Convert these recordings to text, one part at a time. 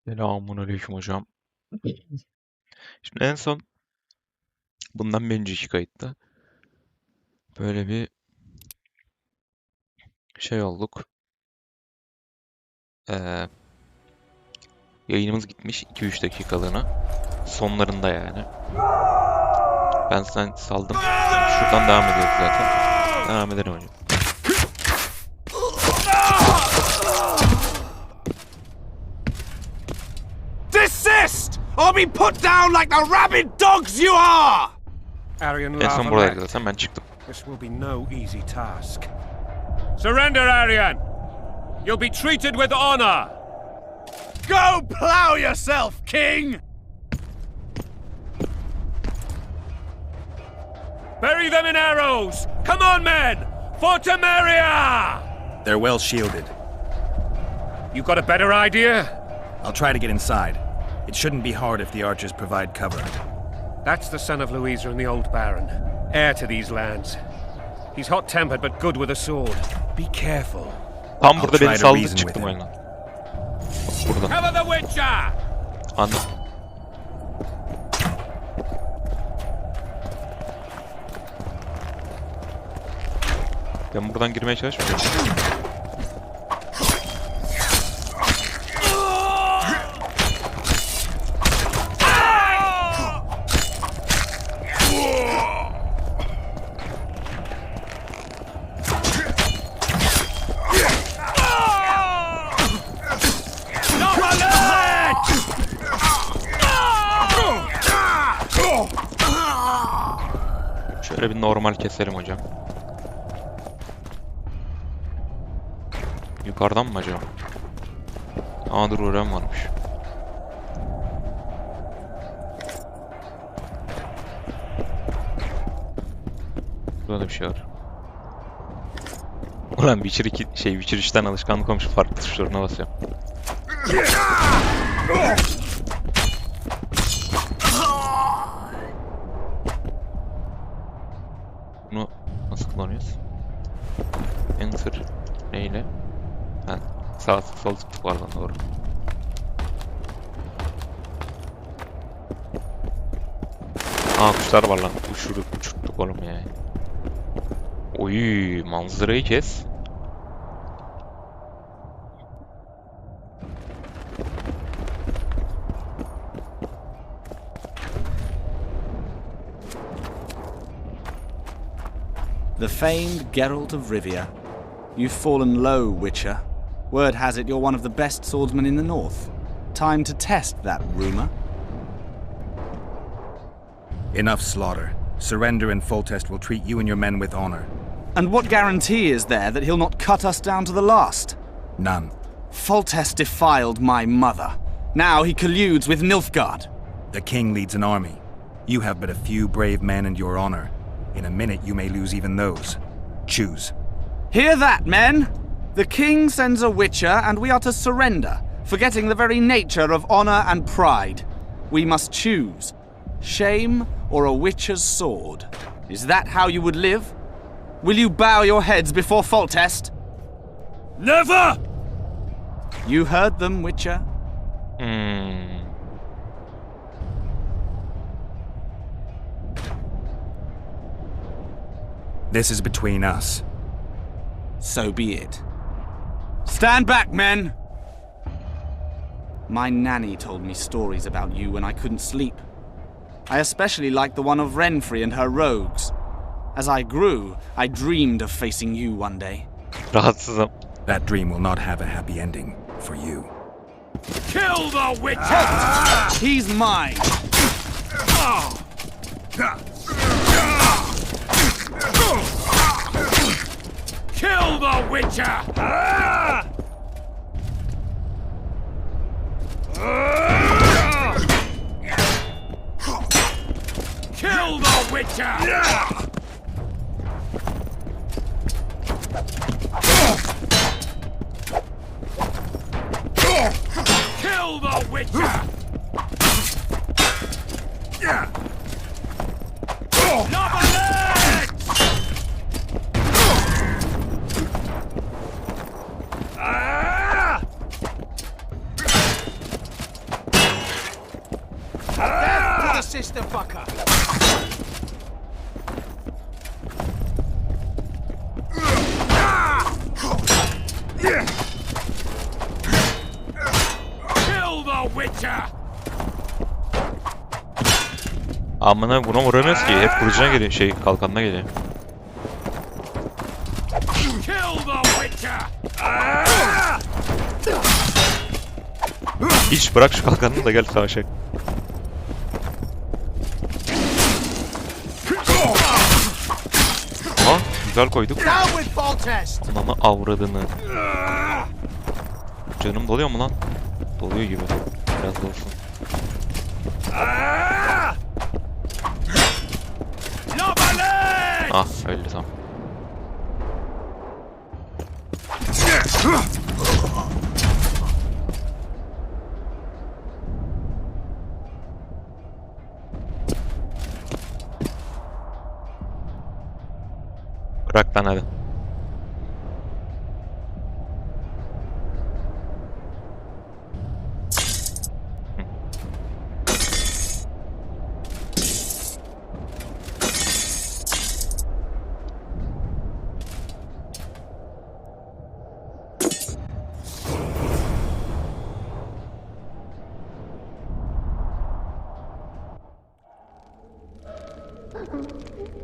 Selamünaleyküm hocam. Şimdi en son bundan bir önceki kayıtta böyle bir şey olduk. Ee, Yayınımız gitmiş 2-3 dakikalığına. Sonlarında yani. Ben sen saldım. Şuradan devam ediyoruz zaten. Devam edelim hocam. Desist, or be put down like the rabid dogs you are! En son buradaydı zaten, ben çıktım. This will be no easy task. Surrender, Aryan! You'll be treated with honor! Go plow yourself, King! Bury them in arrows! Come on, men! For Temeria! They're well shielded. You got a better idea? I'll try to get inside. It shouldn't be hard if the archers provide cover. That's the son of Louisa and the old Baron, heir to these lands. He's hot-tempered but good with a sword. Be careful. Tam burada beni saldı, çıktım oyundan. Burada. Cover the Witcher! Anladım. Ben buradan girmeye çalışmıyorum. Şöyle bir normal keselim hocam. Yukarıdan mı acaba? Aa dur, öğren varmış. Burada bir şey var. Ulan Witcher 2 Witcher 3'ten alışkanlık olmuş, farklı tuşlarına basıyorum. Bunu nasıl kullanıyoruz? Enter neyle? Ha, sağ tık sol tık pardon, doğru. Aa, kuşlar var lan. Uçurduk oğlum ya. Oy, manzarayı kes. The famed Geralt of Rivia. You've fallen low, Witcher. Word has it you're one of the best swordsmen in the north. Time to test that rumor. Enough slaughter. Surrender and Foltest will treat you and your men with honor. And what guarantee is there that he'll not cut us down to the last? None. Foltest defiled my mother. Now he colludes with Nilfgaard. The king leads an army. You have but a few brave men and your honor. In a minute you may lose even those. Choose. Hear that, men? The king sends a witcher and we are to surrender, forgetting the very nature of honor and pride. We must choose. Shame or a witcher's sword? Is that how you would live? Will you bow your heads before Foltest? Never! You heard them, Witcher. This is between us. So be it. Stand back, men! My nanny told me stories about you when I couldn't sleep. I especially liked the one of Renfrey and her rogues. As I grew, I dreamed of facing you one day. Rahatsızım. That dream will not have a happy ending for you. Kill the Witcher! He's mine! Kill the Witcher! Kill the Witcher! Kill the Witcher! Lava legs! Mr. Fucker! Kill the Witcher! Amına buna vuramıyoruz ki. Hep kılıcına geliyor. Kalkanına geliyor. Kill the Witcher! Hiç bırak şu kalkanını da gel savaşak. Aha güzel koyduk. Down with Foltest! Ananı avradını. Canım doluyor mu lan? Doluyor gibi. Biraz dolsun. Ah öldü tamam. Bırak lan hadi.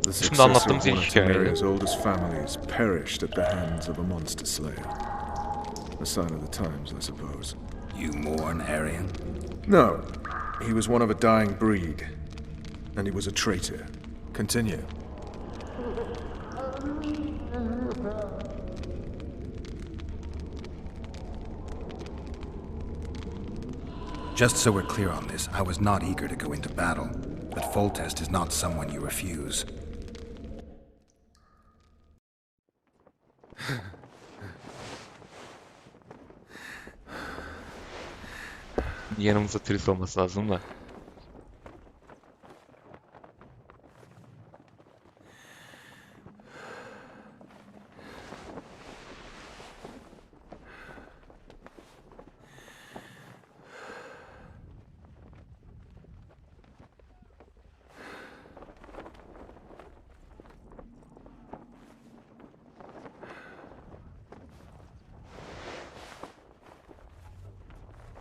The Şimdi successor anlattığımız of one ilk of hikayeyi. Temeria's oldest families perished at the hands of a monster slayer. A sign of the times, I suppose. You mourn, Aryan? No, he was one of a dying breed, and he was a traitor. Continue. Just so we're clear on this, I was not eager to go into battle, but Foltest is not someone you refuse. Yanımızda turist olması lazım da.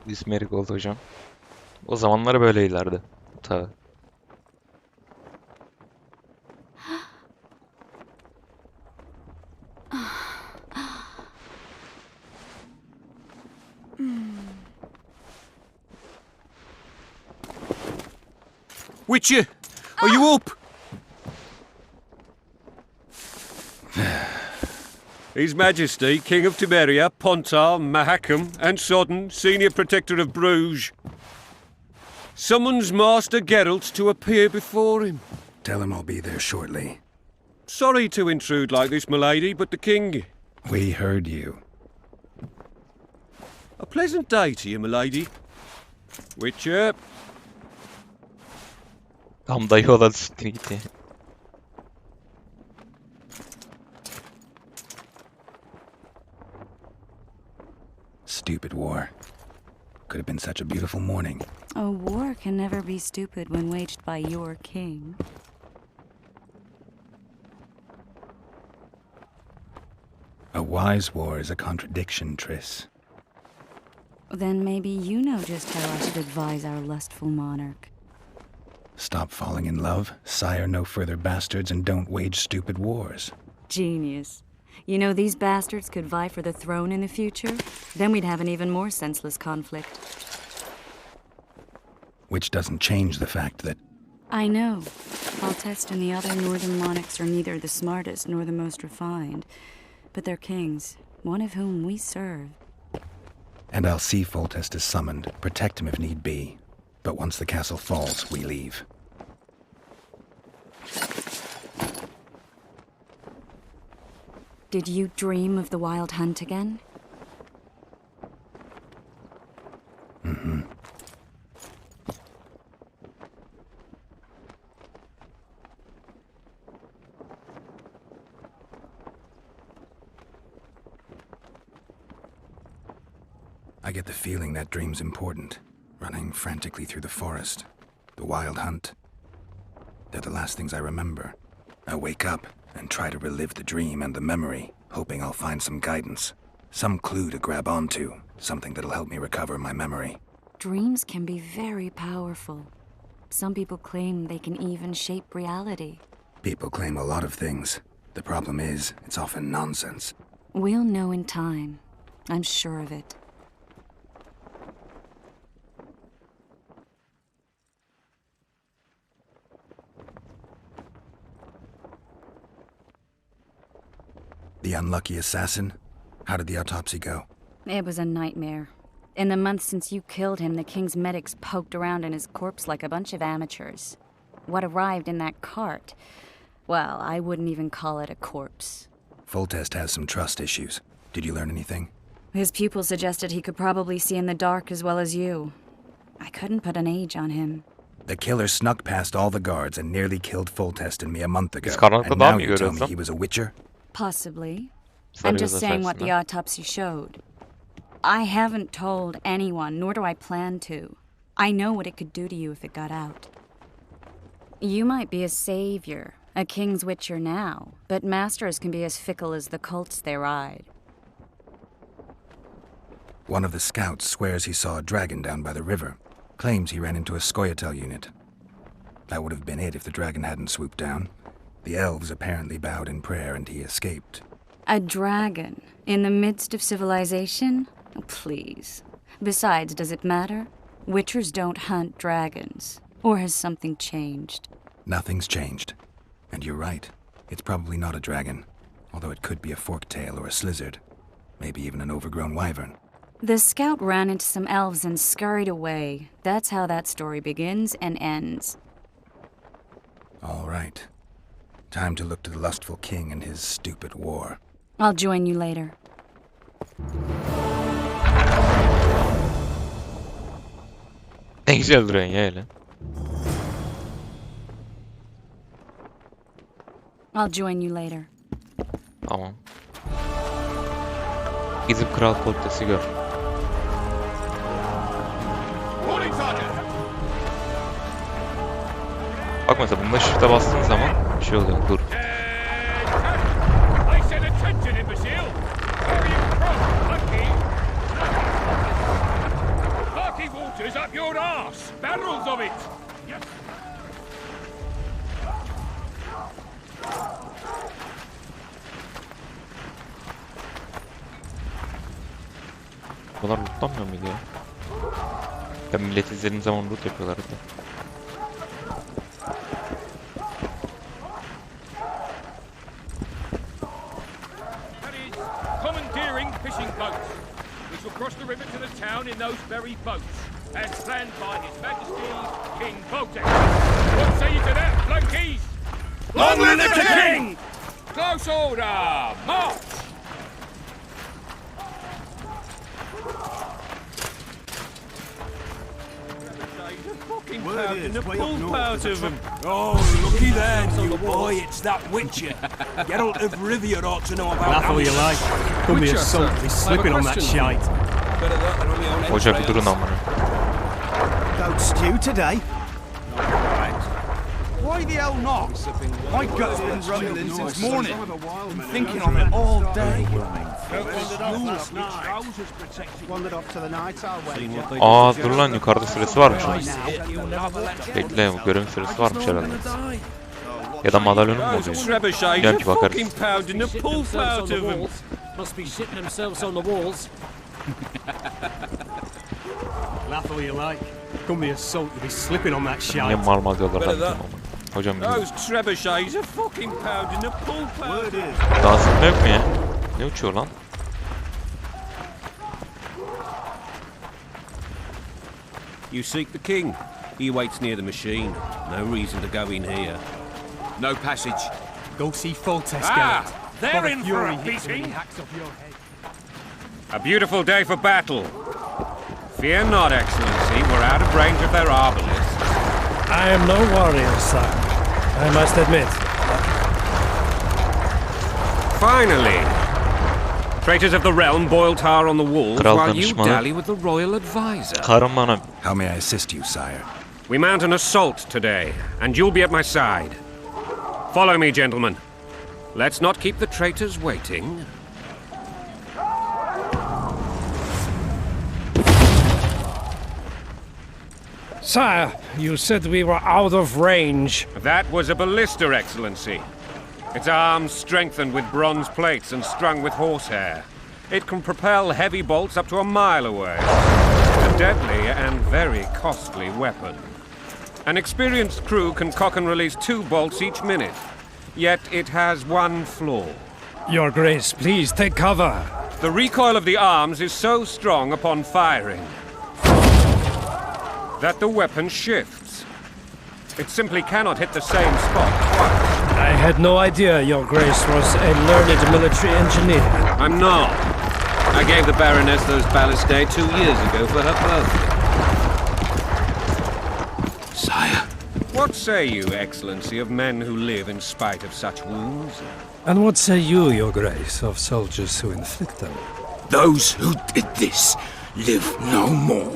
İsmerik oldu hocam. O zamanlar böyleylerdi. Tabii. Witcher, are you up? His Majesty, King of Temeria, Pontar, Mahakam, and Sodden, Senior Protector of Bruges, summons Master Geralt to appear before him. Tell him I'll be there shortly. Sorry to intrude like this, milady, but the King... We heard you. A pleasant day to you, milady. Witcher, Tam dayı olan siktir gitti. Stupid war. Could have been such a beautiful morning. A war can never be stupid when waged by your king. A wise war is a contradiction, Triss. Then maybe you know just how I should advise our lustful monarch. Stop falling in love, sire no further bastards, and don't wage stupid wars. Genius. You know, these bastards could vie for the throne in the future. Then we'd have an even more senseless conflict. Which doesn't change the fact that... I know. Foltest and the other northern monarchs are neither the smartest nor the most refined. But they're kings, one of whom we serve. And I'll see Foltest is summoned, protect him if need be. But once the castle falls, we leave. Did you dream of the wild hunt again? Mm-hmm. I get the feeling that dream's important. Running frantically through the forest. The wild hunt. They're the last things I remember. I wake up and try to relive the dream and the memory, hoping I'll find some guidance. Some clue to grab onto, something that'll help me recover my memory. Dreams can be very powerful. Some people claim they can even shape reality. People claim a lot of things. The problem is, it's often nonsense. We'll know in time. I'm sure of it. The unlucky assassin? How did the autopsy go? It was a nightmare. In the months since you killed him, the king's medics poked around in his corpse like a bunch of amateurs. What arrived in that cart? Well, I wouldn't even call it a corpse. Foltest has some trust issues. Did you learn anything? His pupil suggested he could probably see in the dark as well as you. I couldn't put an age on him. The killer snuck past all the guards and nearly killed Foltest and me a month ago. Biz karanlıkta And daha now mı you tell me görüyorsun? he was a witcher? Possibly. Sarı I'm just göz saying what the açarsın, ha? autopsy showed. I haven't told anyone, nor do I plan to. I know what it could do to you if it got out. You might be a savior, a king's witcher now, but masters can be as fickle as the colts they ride. One of the scouts swears he saw a dragon down by the river. Claims he ran into a Scoia'tael unit. That would have been it if the dragon hadn't swooped down. The elves apparently bowed in prayer and he escaped. A dragon in the midst of civilization? Oh, please. Besides, does it matter? Witchers don't hunt dragons. Or has something changed? Nothing's changed. And you're right. It's probably not a dragon. Although it could be a forktail or a slizzard. Maybe even an overgrown wyvern. The scout ran into some elves and scurried away. That's how that story begins and ends. All right. Time to look to the lustful king and his stupid war. I'll join you later. Ne güzel duruyorsun ya öyle. I'll join you later. Tamam. Gidip Kral Foltest'i gör. Bak mesela bunda shift'e bastığın zaman bir şey oluyor. Dur. I said attention, imbecile! Hurry across, Lucky! Lucky water's up your arse! Barrels of it! Yes. Bu kadar lootlanmıyor muydu ya? Ben millet izlediğim zaman loot yapıyorlardı. That is, commandeering fishing boats. We shall cross the river to the town in those very boats, as planned by His Majesty King Foltest. What say you to that, flunkies? Long live the King! Close order, march! Word is, way up north, out of them. Oh, looky there, you boy, it's that Witcher. Geralt of Rivia ought to know about Laugh all you like. Could be a salt to be slipping on that shite. Hoca bir durun amına. Goat stew today. Why the hell not? My gut's been rumbling since morning. Been thinking of it all day. Wandered off to the night owl wedding. Aa dur lan yukarıda süresi varmış onun. Bekle bu görevin süresi varmış herhalde. Ya da madalyonun mu oluyor? Trebuchets are Bilmiyorum ki bakarız. fucking pounding the pulp out of them. Must be shitting themselves on the walls. Laugh all you like. Could be a salt to be slipping on that Niye shite. marmal diyorlar ben bilmiyorum ama. Hocam biliyorum. Those trebuchets are fucking pounding the pulp out of them. Daha sıkma yok mu ya? Ne uçuyor lan? You seek the king. He waits near the machine. No reason to go in here. No passage. Go see Foltest, Ah, Geralt. they're in for a beating. A beautiful day for battle. Fear not, Excellency. We're out of range of their arbalists. I am no warrior, sir. I must admit. Finally. Traitors of the realm boil tar on the walls Kral while you danışmanı. dally with the royal advisor. Karım bana How may I assist you, sire? We mount an assault today, and you'll be at my side. Follow me, gentlemen. Let's not keep the traitors waiting. Sire, you said we were out of range. That was a ballista, Excellency. Its arms strengthened with bronze plates and strung with horsehair. It can propel heavy bolts up to a mile away. A deadly and very costly weapon. An experienced crew can cock and release 2 bolts each minute. Yet it has one flaw. Your Grace, please take cover. The recoil of the arms is so strong upon firing that the weapon shifts. It simply cannot hit the same spot twice. I had no idea Your Grace was a learned military engineer. I'm not. I gave the Baroness those ballistae 2 years ago for her birthday. Sire. What say you, Excellency, of men who live in spite of such wounds? And what say you, Your Grace, of soldiers who inflict them? Those who did this live no more.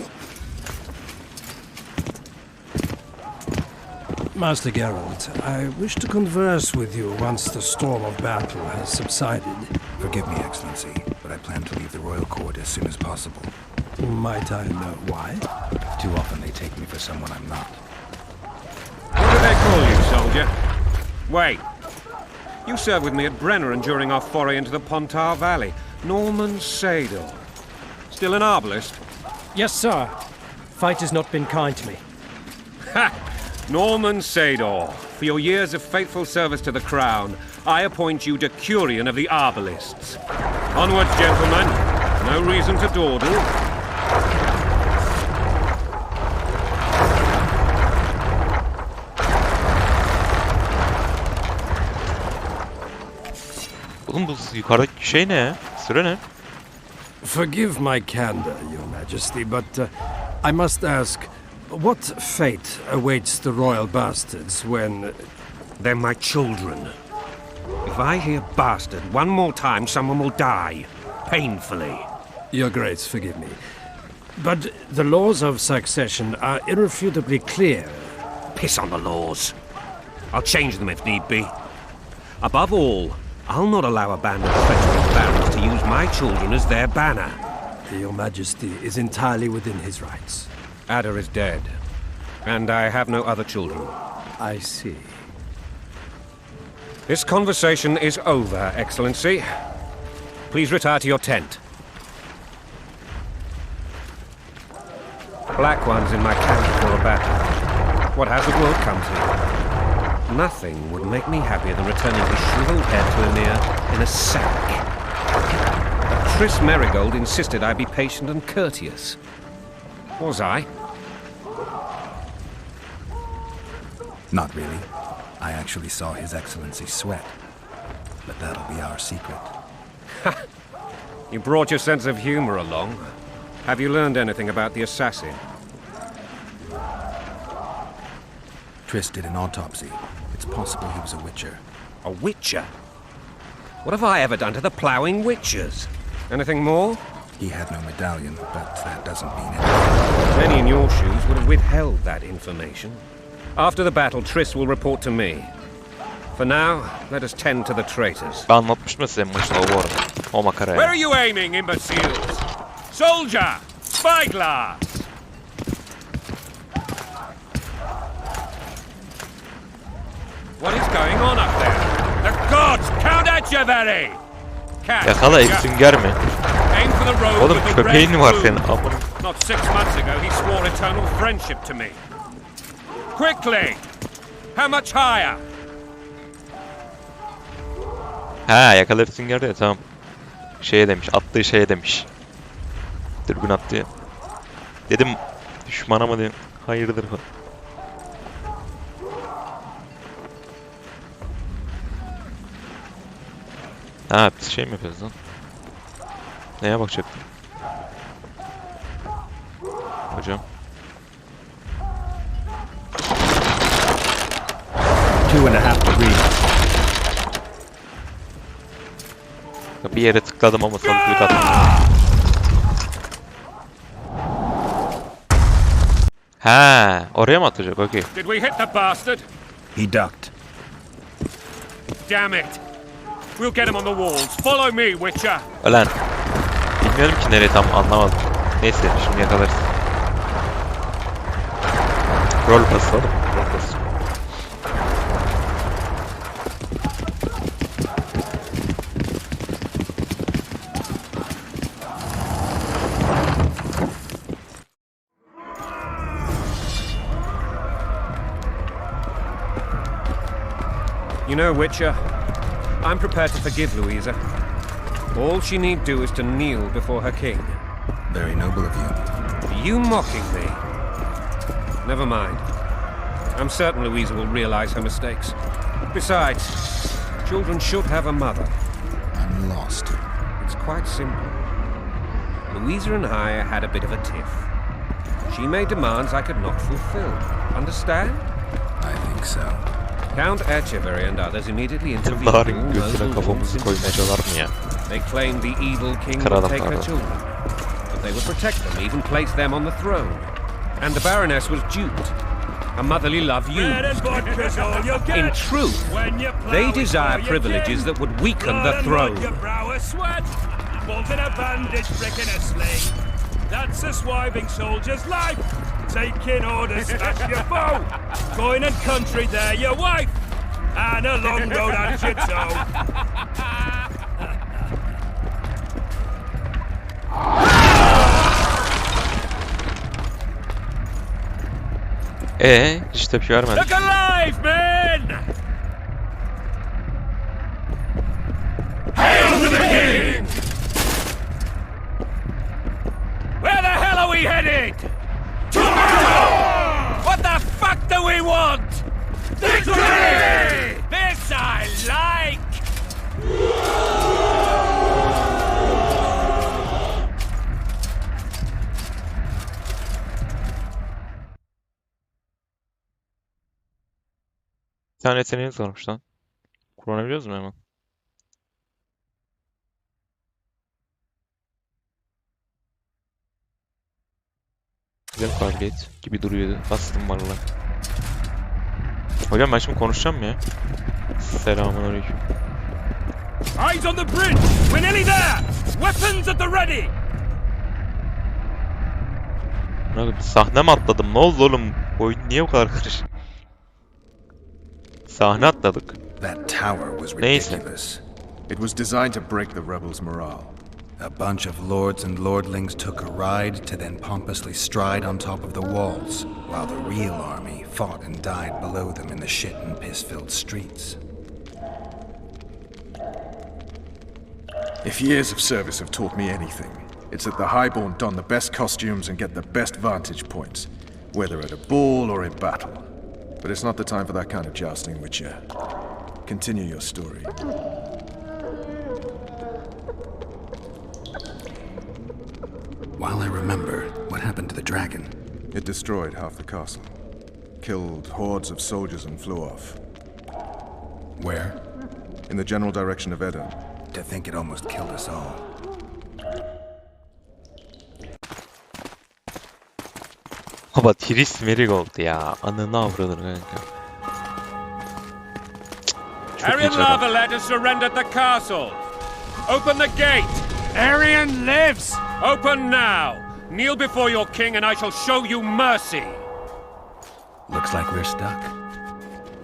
Master Geralt, I wish to converse with you once the storm of battle has subsided. Forgive me, Excellency, but I plan to leave the royal court as soon as possible. Might I know why? Too often they take me for someone I'm not. What do they call you, soldier? Wait. You served with me at Brenner during our foray into the Pontar Valley. Norman Sador. Still an arbalist? Yes, sir. Fate has not been kind to me. Ha! Norman Sador, for your years of faithful service to the Crown, I appoint you Decurion of the Arbalists. Onwards, gentlemen. No reason to dawdle. Oğlum bu yukarıdaki şey ne? Süre ne? Forgive my candor, Your Majesty, but I must ask, what fate awaits the royal bastards when... They're my children. If I hear bastard one more time, someone will die. Painfully. Your Grace, forgive me. But the laws of succession are irrefutably clear. Piss on the laws. I'll change them if need be. Above all, I'll not allow a band of treacherous barons to use my children as their banner. Your Majesty is entirely within his rights. Ada is dead, and I have no other children. I see. This conversation is over, Excellency. Please retire to your tent. Black ones in my camp for a battle. What has the world come to? Nothing would make me happier than returning his shriveled head to Emir in a sack. But Triss Merigold insisted I be patient and courteous. Was I? Not really. I actually saw His Excellency sweat. But that'll be our secret. You brought your sense of humor along. Have you learned anything about the assassin? Triss did an autopsy. It's possible he was a witcher. A witcher? What have I ever done to the ploughing witchers? Anything more? He had no medallion, but that doesn't mean anything. Many in your shoes would have withheld that information. After the battle, Triss will report to me. For now, let us tend to the traitors. Ben anlatmıştım size maçta o arada. O makaraya. Where are you aiming, imbeciles? Soldier! Spyglass! What is going on up there? The gods count at you, very! Yakala Eyüp sünger mi? Aim for the road Oğlum with the köpeğin red var plume. senin. Aman. Not 6 months ago, he swore eternal friendship to me. Quickly! How much higher? Ha yakala sünger de tamam. Şeye demiş, attığı şeye demiş. Dürbün attı. Dedim düşmana mı diyorsun? Hayırdır. Ha biz şey mi yapıyoruz lan? Neye bakacaktım? Hocam. 2.5 degrees. Bir yere tıkladım ama sol klik attım. Ha, oraya mı atacak? Okey. Did we hit the bastard? He ducked. Damn it. We'll get him on the walls. Follow me, Witcher. Ulan. Bilmiyorum ki nereye tam anlamadım. Neyse şimdi yakalarız. Rol pası oğlum. Rol pası. You know, Witcher, I'm prepared to forgive Louisa. All she need do is to kneel before her king. Very noble of you. Are you mocking me? Never mind. I'm certain Louisa will realize her mistakes. Besides, children should have a mother. I'm lost. It's quite simple. Louisa and I had a bit of a tiff. She made demands I could not fulfill. Understand? I think so. Count Etcheverry and others immediately intervened. Bunların götüne kafamızı koymacalar mı ya? They claimed the evil king Kralım would take her pardon. children, but they would protect them, even place them on the throne. And the Baroness was duped. Her motherly love used. In truth, they desire privileges that would weaken the throne. That's a swiving soldier's life. Taking orders, slash your foe. Going and country, there your wife. And a long road at your toe. Hiç tepki vermedi. Look alive, men! Hail to the king! Where the hell are we headed? What the fuck do we want? Victory! This I like! Bir tane yeteneğimiz varmış lan. Kullanabiliyoruz mu hemen? Güzel kabiliyet gibi duruyordu. Bastım vallahi. Hocam ben şimdi konuşacağım mı ya? Selamünaleyküm. Eyes on the bridge! We're nearly there! Weapons at the ready! Ne oldu? Sahne mi atladım? Ne oldu oğlum? Oyun niye bu kadar karışık? Sahne atladık. That tower was Neyse. ridiculous. It was designed to break the rebels' morale. A bunch of lords and lordlings took a ride to then pompously stride on top of the walls, while the real army fought and died below them in the shit and piss-filled streets. If years of service have taught me anything, it's that the highborn don the best costumes and get the best vantage points, whether at a ball or in battle. But it's not the time for that kind of jousting, Witcher. Continue your story. While I remember, what happened to the dragon? It destroyed half the castle, killed hordes of soldiers and flew off. Where? In the general direction of Edom. To think it almost killed us all. Baba Tris Merigold ya. Ananı avradını kanka. Çok iyi Arian canım. Lavalet has surrendered the castle. Open the gate. Arian lives. Open now. Kneel before your king and I shall show you mercy. Looks like we're stuck.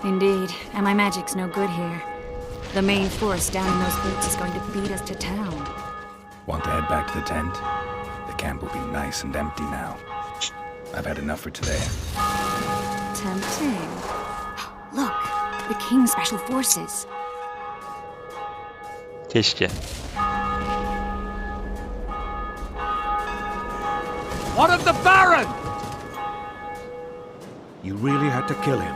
Indeed, and my magic's no good here. The main force down in those boots is going to beat us to town. Want to head back to the tent? The camp will be nice and empty now. I've had enough for today. Tempting. Look, the King's Special Forces. Keşke. What of the Baron? You really had to kill him.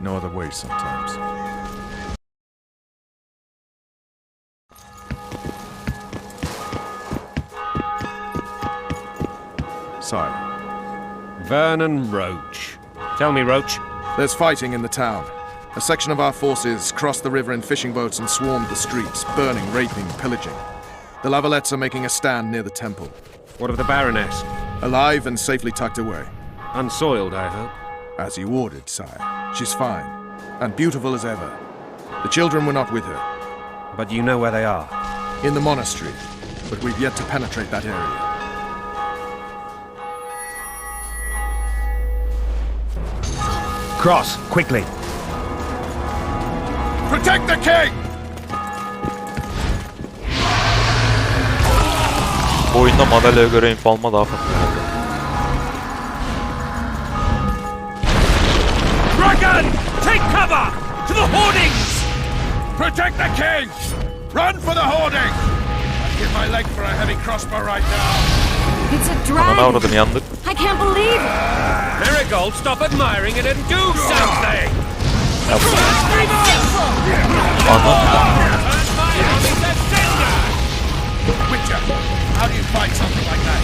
No other way sometimes. sire. Vernon Roach. Tell me, Roach. There's fighting in the town. A section of our forces crossed the river in fishing boats and swarmed the streets, burning, raping, pillaging. The Lavalettes are making a stand near the temple. What of the Baroness? Alive and safely tucked away. Unsoiled, I hope. As you ordered, sire. She's fine, and beautiful as ever. The children were not with her. But you know where they are. In the monastery, but we've yet to penetrate that area. Cross, quickly. Protect the king! Bu oyunda madalyaya göre info alma daha farklı. Dragon! Take cover! To the hoardings! Protect the king! Run for the hoarding! I'd give my leg for a heavy crossbow right now. It's a Ananı dragon. avradım, yandık. I can't believe it. Marigold, stop admiring it and do something! Witcher, how do you fight something like that?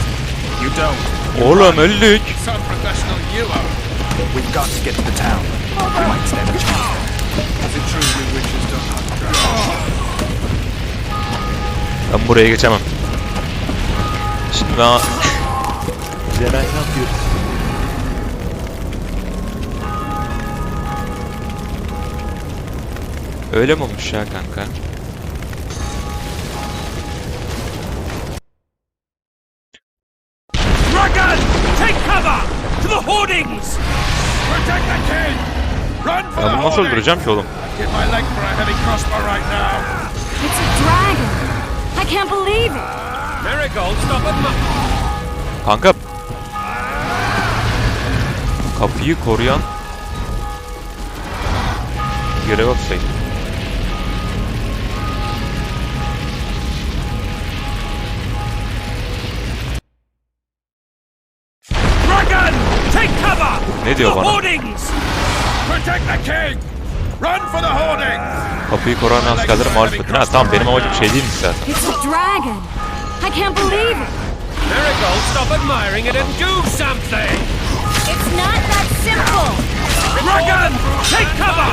You don't. Oğlum öldük. Some professional you are. We've got to get to the town. We might stand a chance. Is it true you witches don't hunt dragons? Ben buraya geçemem. Şimdi ben... Güzel, ne yapıyoruz? Öyle mi olmuş ya kanka? Dragon! Take cover! To the hoardings! Protect the king! Run for Ben the bunu nasıl hoarding! öldüreceğim ki oğlum? I'd give my leg for a heavy crossbow right now. It's a dragon. I can't believe it. Marigold, stop admiring... Kanka. Kapıyı koruyan... görev atsaydı. Dragon! Take cover! Ne To diyor the bana? hoardings! Protect the king! Run for the hoarding! Kapıyı koruyan askerleri mağlup edin. Ha tamam, benim amacım şey değilmiş zaten. It's a dragon. I can't believe it. Marigold, stop admiring it and do something! It's not that simple. Dragon! Take cover!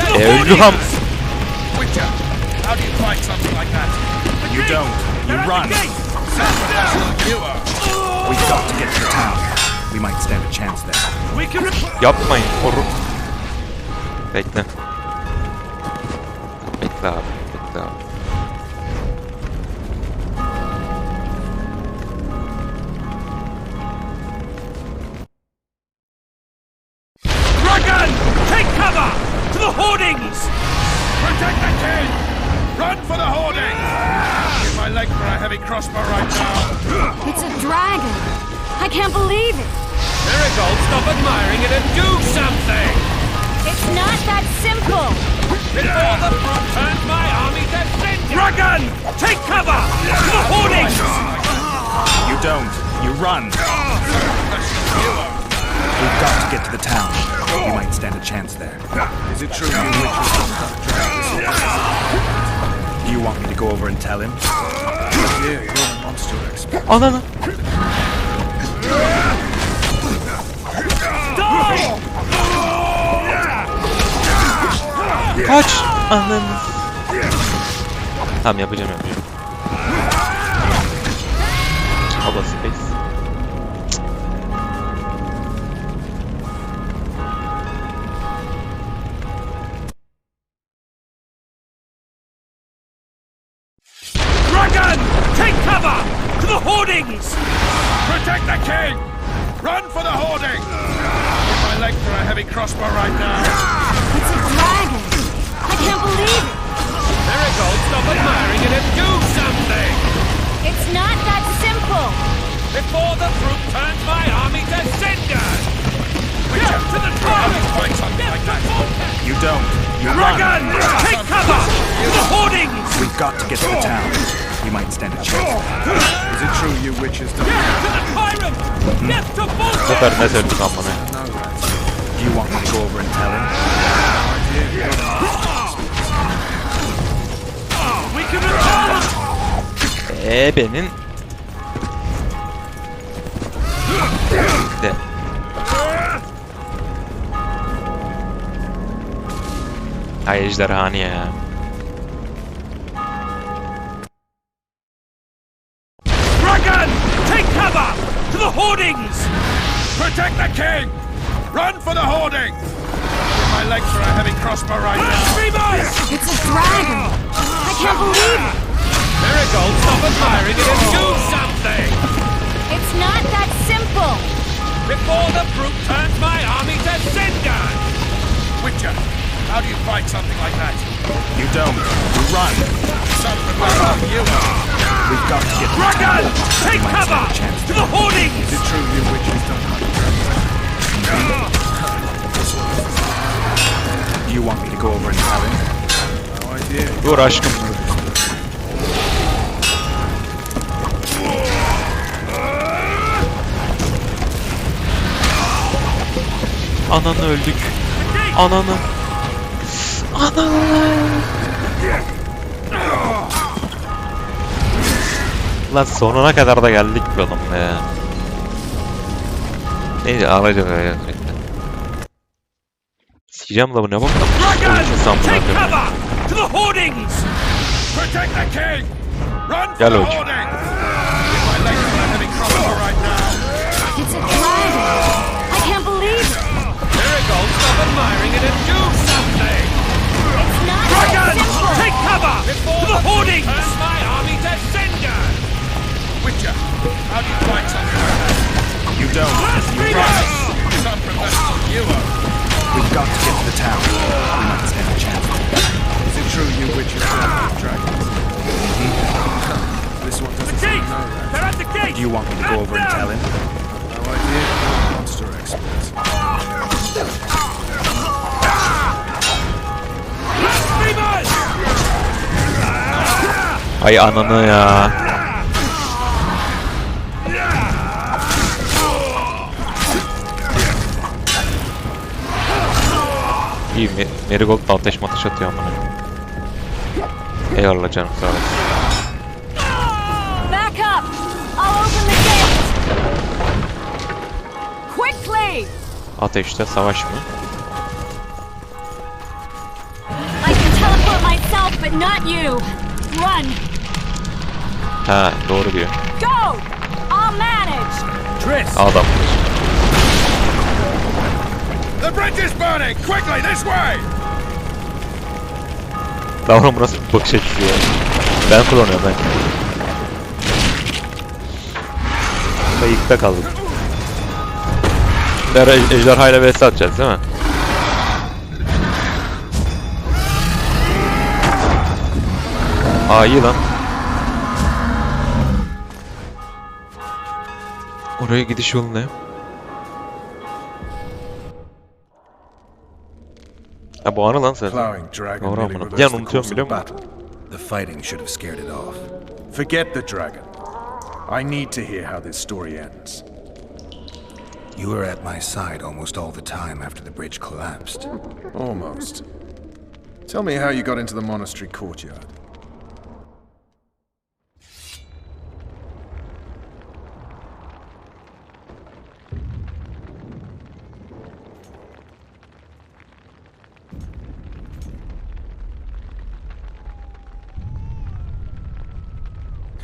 To the Öldü ham. hoardings! Witcher, how do you fight something like that? You don't. You run. Some professional you are. We've got to get to the town. We might stand a chance there. We can... Yapmayın, koru. Bekle. Bekle abi, bekle abi. Dragon! Take cover! To the hoardings! Protect the king! Run for the hoarding! I'd give my leg for a heavy crossbow right now. It's a dragon. I can't believe it. Marigold, stop admiring it and do something! It's not that simple. Before the fruit turns my army to cinder! Dragon! Take cover! To the hoardings! You don't. You run. We've got to get to the town. We might stand a chance there. Is it true you witches don't hunt dragons? Do you want me to go over and tell him? Yeah, you're a monster expert. Ananı. Kaç. Ananı. Tamam, yapacağım. Hava space. Dragon! Take cover! To the hoardings! Protect the king! Run for the hoarding! Give my leg for a heavy crossbow right now. It's a dragon. I can't believe it. Marigold, stop admiring it and do something! It's not that simple. Before the fruit turns my army to cinder! Witcher, To the how do you dragon! fight something like that? You don't. You Dragon! run. Take cover! To the hoardings! We've got to get to the town. We might stand a chance there. Is it true you witches don't To the tyrant! Death to Bu Bolton! sefer ne söyledik amına? know that? Do you want me to go over and tell him? We can return! Benim. De. Ay ejderhani ya. Dragon! Take cover! To the hoardings! Protect the king! Run for the hoarding! My legs for a heavy crossbow right now. Blasphemers! It's a dragon! I can't believe it! Miracle, stop admiring it and do something! It's not that simple! Before the brute turns my army to cinder! Witcher, how do you fight something like that? You don't. You run. Some from you. We've got to get Dragon! Take cover! To the hoardings! Is it true you witches don't hunt dragons? You want me to go over and tell him? No idea. Dur aşkım. Ananı öldük. Ananı. Ananı. Lan sonuna kadar da geldik be oğlum be. Neyse ağlayacağız ya. Sikeceğim da bu ne bak. Dragon! Take cover! To the hoardings! Protect the king! Run for Gel the Uç. hoarding! My legs for a heavy crossbow right now. It's a dragon! I can't believe it! Miracle, stop admiring it and do something! It's not Dragon! that simple! Take cover! To the hoardings! Turn my army to cinder! Witcher, how do you fight something like that? You don't. Blasphemers! Some professional hero. We've got to get to the town. We might stand a chance. Is it true you witches don't hunt dragons? This one The doesn't seem gate! to know that. They're at the gate! Do you want me to go over and tell him? No idea. Monster experts. Blasphemers! Ay ananı ya. İyi Marigold da ateş atıyor amına. Eyvallah canım sağ olasın. Back up! I'll open the gate! Quickly! Ateşte savaş mı? I can teleport myself, but not you! Run! Ha doğru diyor. Go! I'll manage! Triss! Adam. The bridge is burning! Quickly, this way! Davran burası bir bakış açısı ya. Ben kullanıyorum ben. Kayıkta kaldık. Ejderhayla vs atacağız değil mi? Aa iyi lan. Oraya gidiş yolu ne? Ha bu anı lan sen. Plowing dragon Doğru nearly amına. reversed Yan the unutuyorum course biliyor of the musun? battle. The fighting should have scared it off. Forget the dragon. I need to hear how this story ends. You were at my side almost all the time after the bridge collapsed. Almost. Tell me how you got into the monastery courtyard.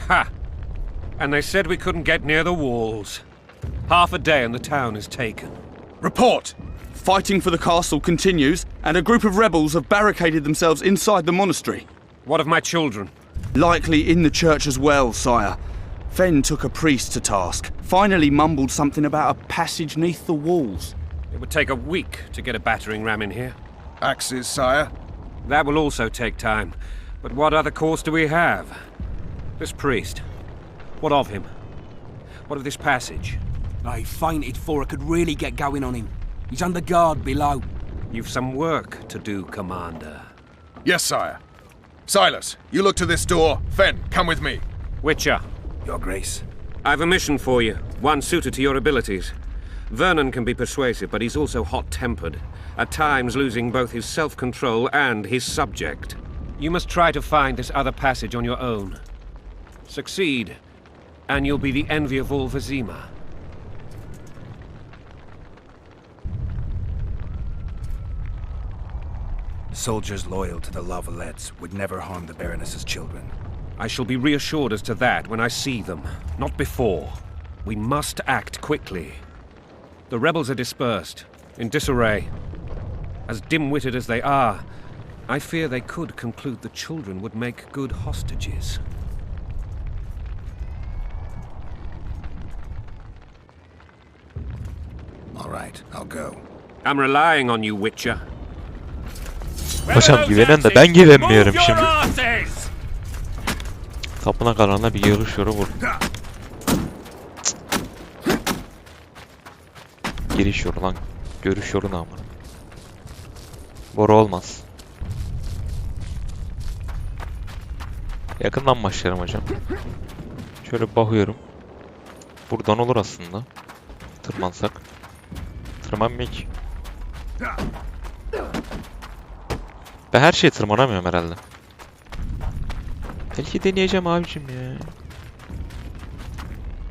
Ha! And they said we couldn't get near the walls. Half a day and the town is taken. Report! Fighting for the castle continues, and a group of rebels have barricaded themselves inside the monastery. What of my children? Likely in the church as well, sire. Fen took a priest to task, finally mumbled something about a passage neath the walls. It would take a week to get a battering ram in here. Axes, sire? That will also take time. But what other course do we have? This priest. What of him? What of this passage? I fainted before I could really get going on him. He's under guard below. You've some work to do, Commander. Yes, sire. Silas, you look to this door. Fen, come with me. Witcher, Your Grace. I've a mission for you, one suited to your abilities. Vernon can be persuasive, but he's also hot-tempered, at times losing both his self-control and his subject. You must try to find this other passage on your own. Succeed, and you'll be the envy of all Vizima. Soldiers loyal to the Lavalettes would never harm the Baroness's children. I shall be reassured as to that when I see them, not before. We must act quickly. The rebels are dispersed, in disarray. As dim-witted as they are, I fear they could conclude the children would make good hostages. All right, I'll go. I'm relying on you, Witcher. Hocam güvenen de ben güvenmiyorum şimdi. Tapınak alanına bir yarış yoru vur. Giriş yoru lan. Görüş yoru ne ama. Boru olmaz. Yakından başlarım hocam. Şöyle bakıyorum. Buradan olur aslında. Tırmansak. Tırmanmayayım. Ben her şeye tırmanamıyorum herhalde. Belki deneyeceğim abicim ya.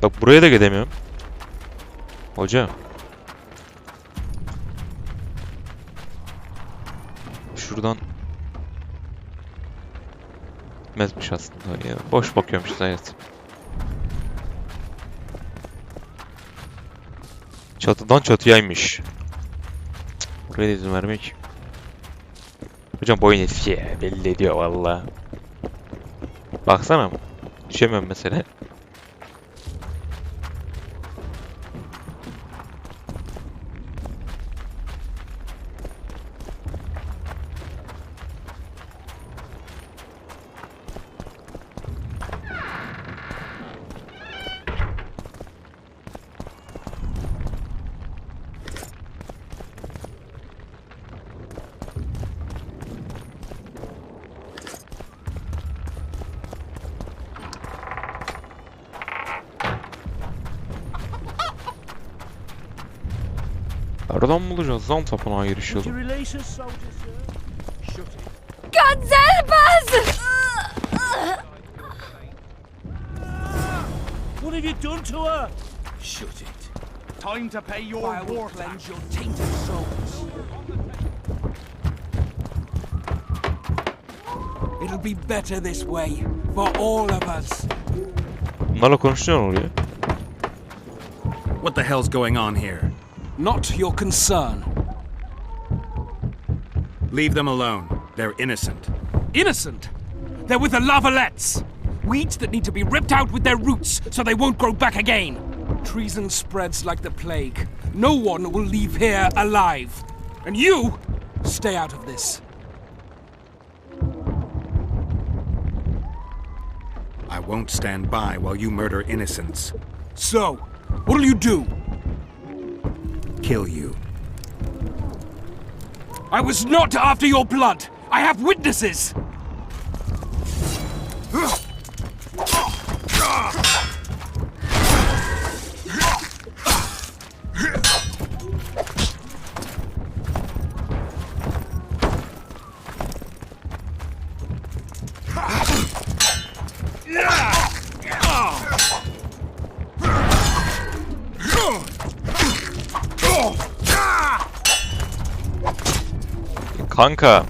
Bak buraya da gidemiyorum. Hocam. Şuradan gitmezmiş aslında ya. Boş bakıyormuşuz evet. Çatıdan çatıyaymış. Buraya da izin vermek. Hocam boyun eski ya. Belli ediyor valla. Baksana. Düşemiyorum mesela. Nereden bulacağız lan tapınağa giriş yolu? Güzel What have you done to her? Shut it. Time to pay your I will war cleanse tax. your tainted souls. It'll be better this way for all of us. Bunlarla konuşuyor oluyor. What the hell's going on here? Not your concern. Leave them alone. They're innocent. Innocent? They're with the Lavalettes. Weeds that need to be ripped out with their roots so they won't grow back again. Treason spreads like the plague. No one will leave here alive. And you, stay out of this. I won't stand by while you murder innocents. So, what'll you do? Kill you. I was not after your blood. I have witnesses. Kanka.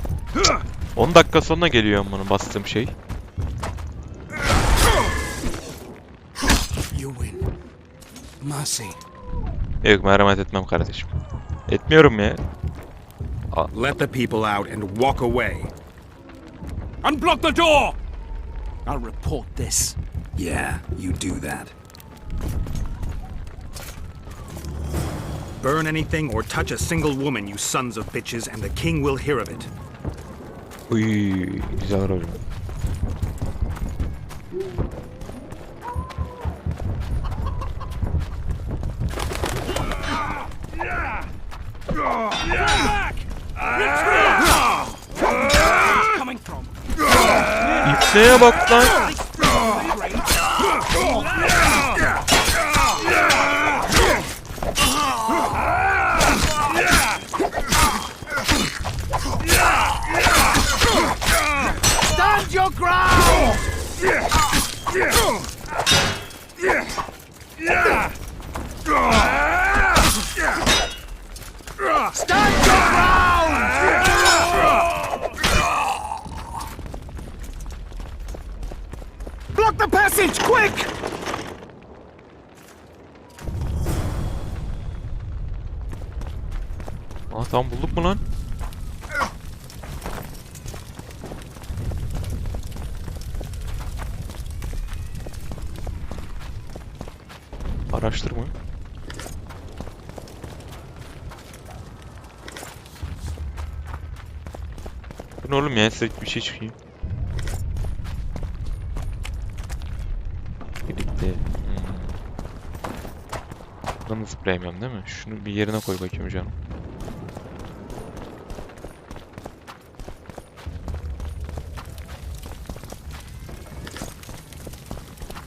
10 dakika sonra geliyor bunu bastığım şey. You win. Mercy. Yok merhamet etmem kardeşim. Etmiyorum ya. Let the people out and walk away. Unblock the door! I'll report this. Yeah, you do that. Burn anything or touch a single woman, you sons of bitches, and the king will hear of it. Uy, güzel hocam. Coming from. İpneye bak lan. Stand your ground! Stand your ground! message, quick! Aa tamam, bulduk mu lan? Araştırma. Bu ne oğlum ya? Sürekli bir şey çıkıyor. Birlikte. Buradan zıplayamıyorum değil mi? Şunu bir yerine koy bakayım canım.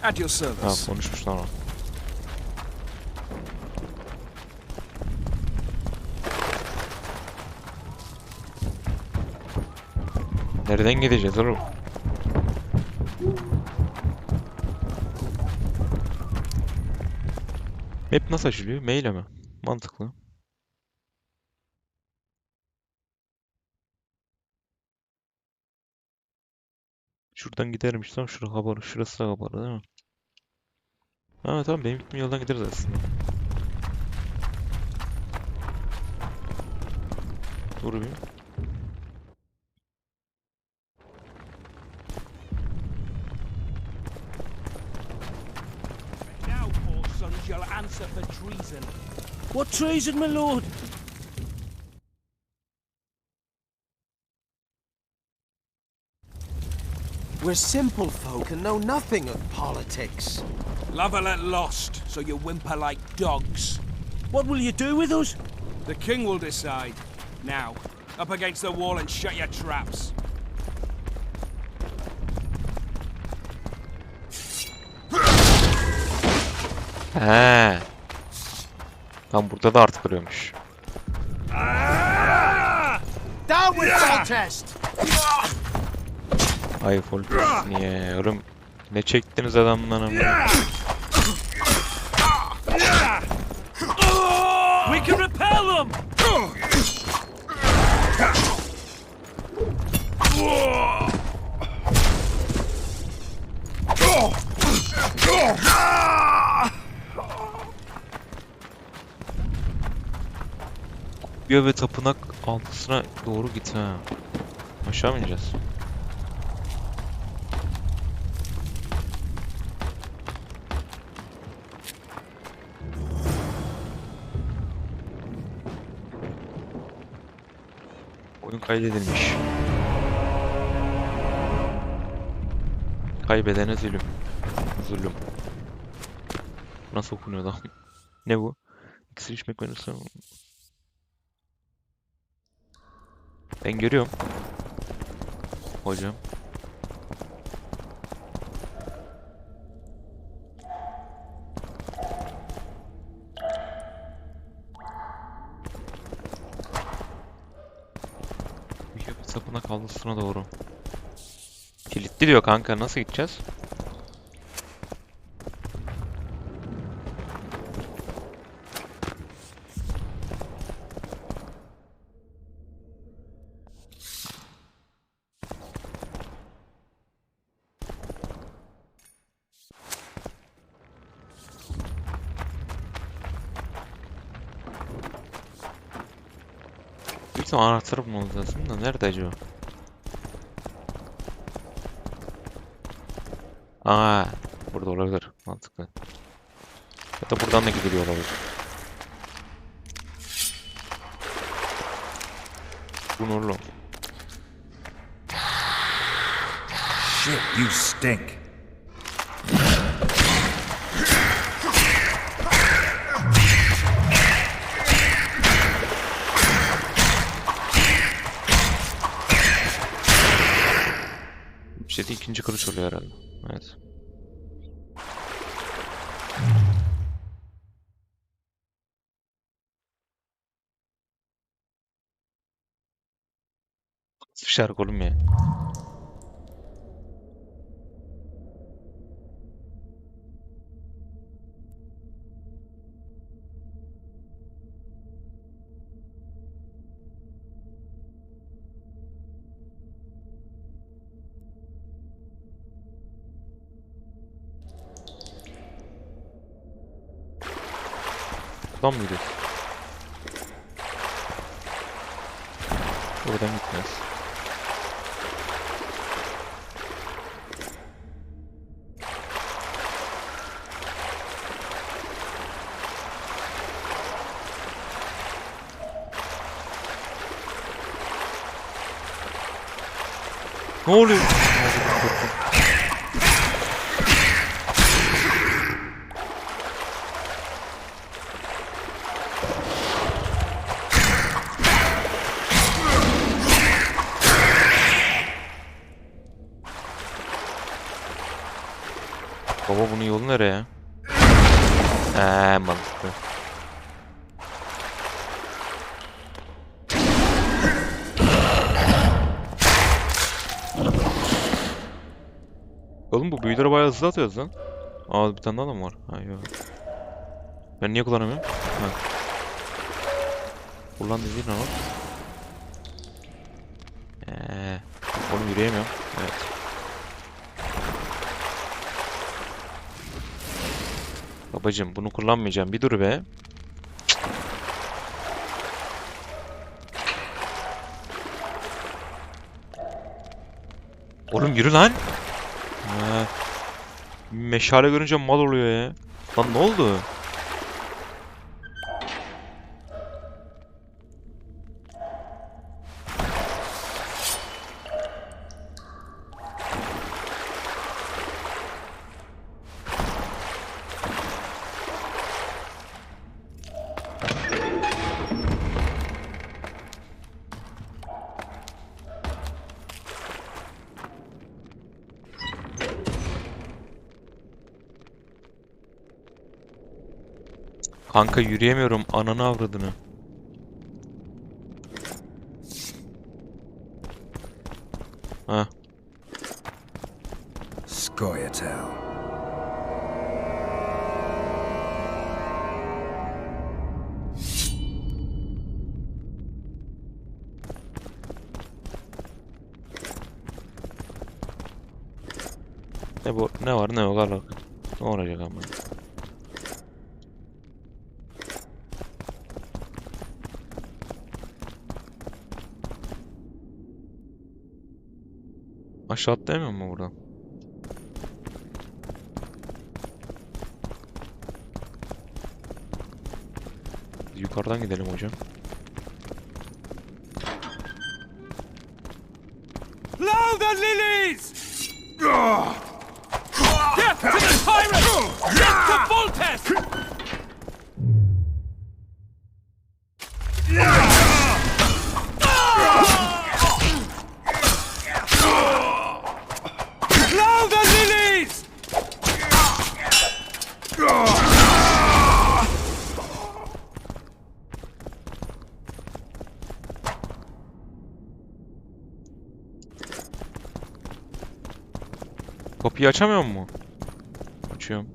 At your Ha, service. konuşmuş lan o. Nereden gideceğiz oğlum? Map nasıl açılıyor? Mail mi? Mantıklı. Şuradan gidermiş tamam, şurası kapalı, şurası da kapalı değil mi? Ha tamam, benim gittiğim yoldan gideriz aslında. Dur bir. Now, poor sons, you'll answer for treason. What treason, my lord? We're simple folk and know nothing of politics. Lavalette lost, so you whimper like dogs. What will you do with us? The king will decide. Now, up against the wall and shut your traps. He. Tam burada da artı kırıyormuş. Down with protest! Ay full niye oğlum? Ne çektiniz adamdan ama? We can repel them! Göv ve tapınak altısına doğru git ha. Aşağı mı ineceğiz? Oyun kaydedilmiş. Kaybedene zulüm. Zulüm. Nasıl okunuyor lan? Ne bu? İkisi içmek menüsü. Ben görüyorum. Hocam. Bir tapınak avlusuna doğru. Kilitli diyor kanka, nasıl gideceğiz? Bir tane anahtarı bulmamız lazım da nerede acaba? Aa, burada olabilir. Mantıklı. Ya da buradan da gidiliyor olabilir. Bu ne oğlum? Shit, you stink. Bir şey de ikinci kılıç oluyor herhalde. Evet. Nasıl bir şarkı oğlum ya? Buradan mı gidiyoruz? Buradan gitmez. Ne oluyor? Baba bunun yolu nereye? Mantıklı. Oğlum bu büyüleri bayağı hızlı atıyoruz lan. Aa bir tane daha da mı var? Ha yok. Ben niye kullanamıyorum? Ha. Kullan dediğin ne var? Oğlum yürüyemiyorum. Evet. Babacım bunu kullanmayacağım. Bir dur be. Oğlum yürü lan. Meşale görünce mal oluyor ya. Lan ne oldu? Kanka yürüyemiyorum. Ananı avradını. Ha. Scoia'tail. Ne bu? Ne var ne yok alak. Ne olacak ama? Aşağı atlayamıyor mu buradan? Yukarıdan gidelim hocam. Blow the lilies! Death to the tyrant! Death to Voltes! Blow the lilies! Kapıyı açamıyor mu? Açıyorum.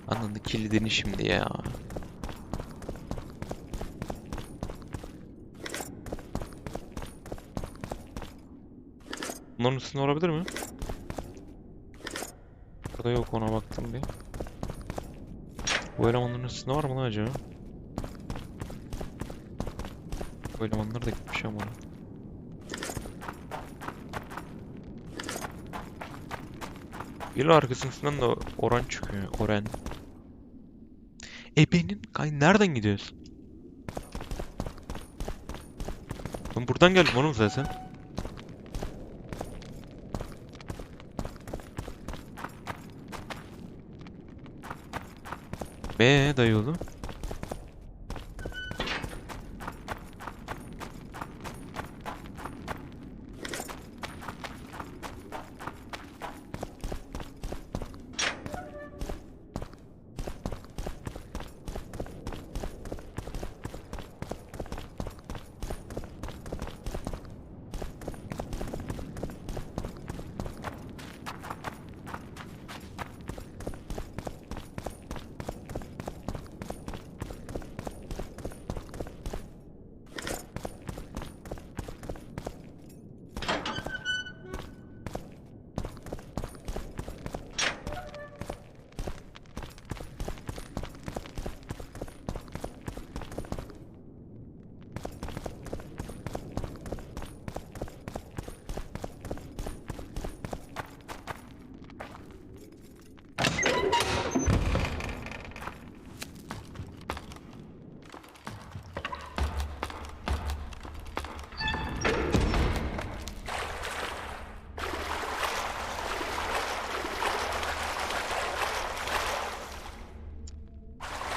Ananı kilidini şimdi ya. Bunların üstünde olabilir mi? Burada yok, ona baktım bir. Bu elemanların üstünde var mı lan acaba? Bu elemanlar da gitmiş ama. Bir arkasının üstünden de oran çıkıyor. Oran. Benim nereden gidiyoruz? Ben buradan geldim oğlum zaten. Dayı oğlum.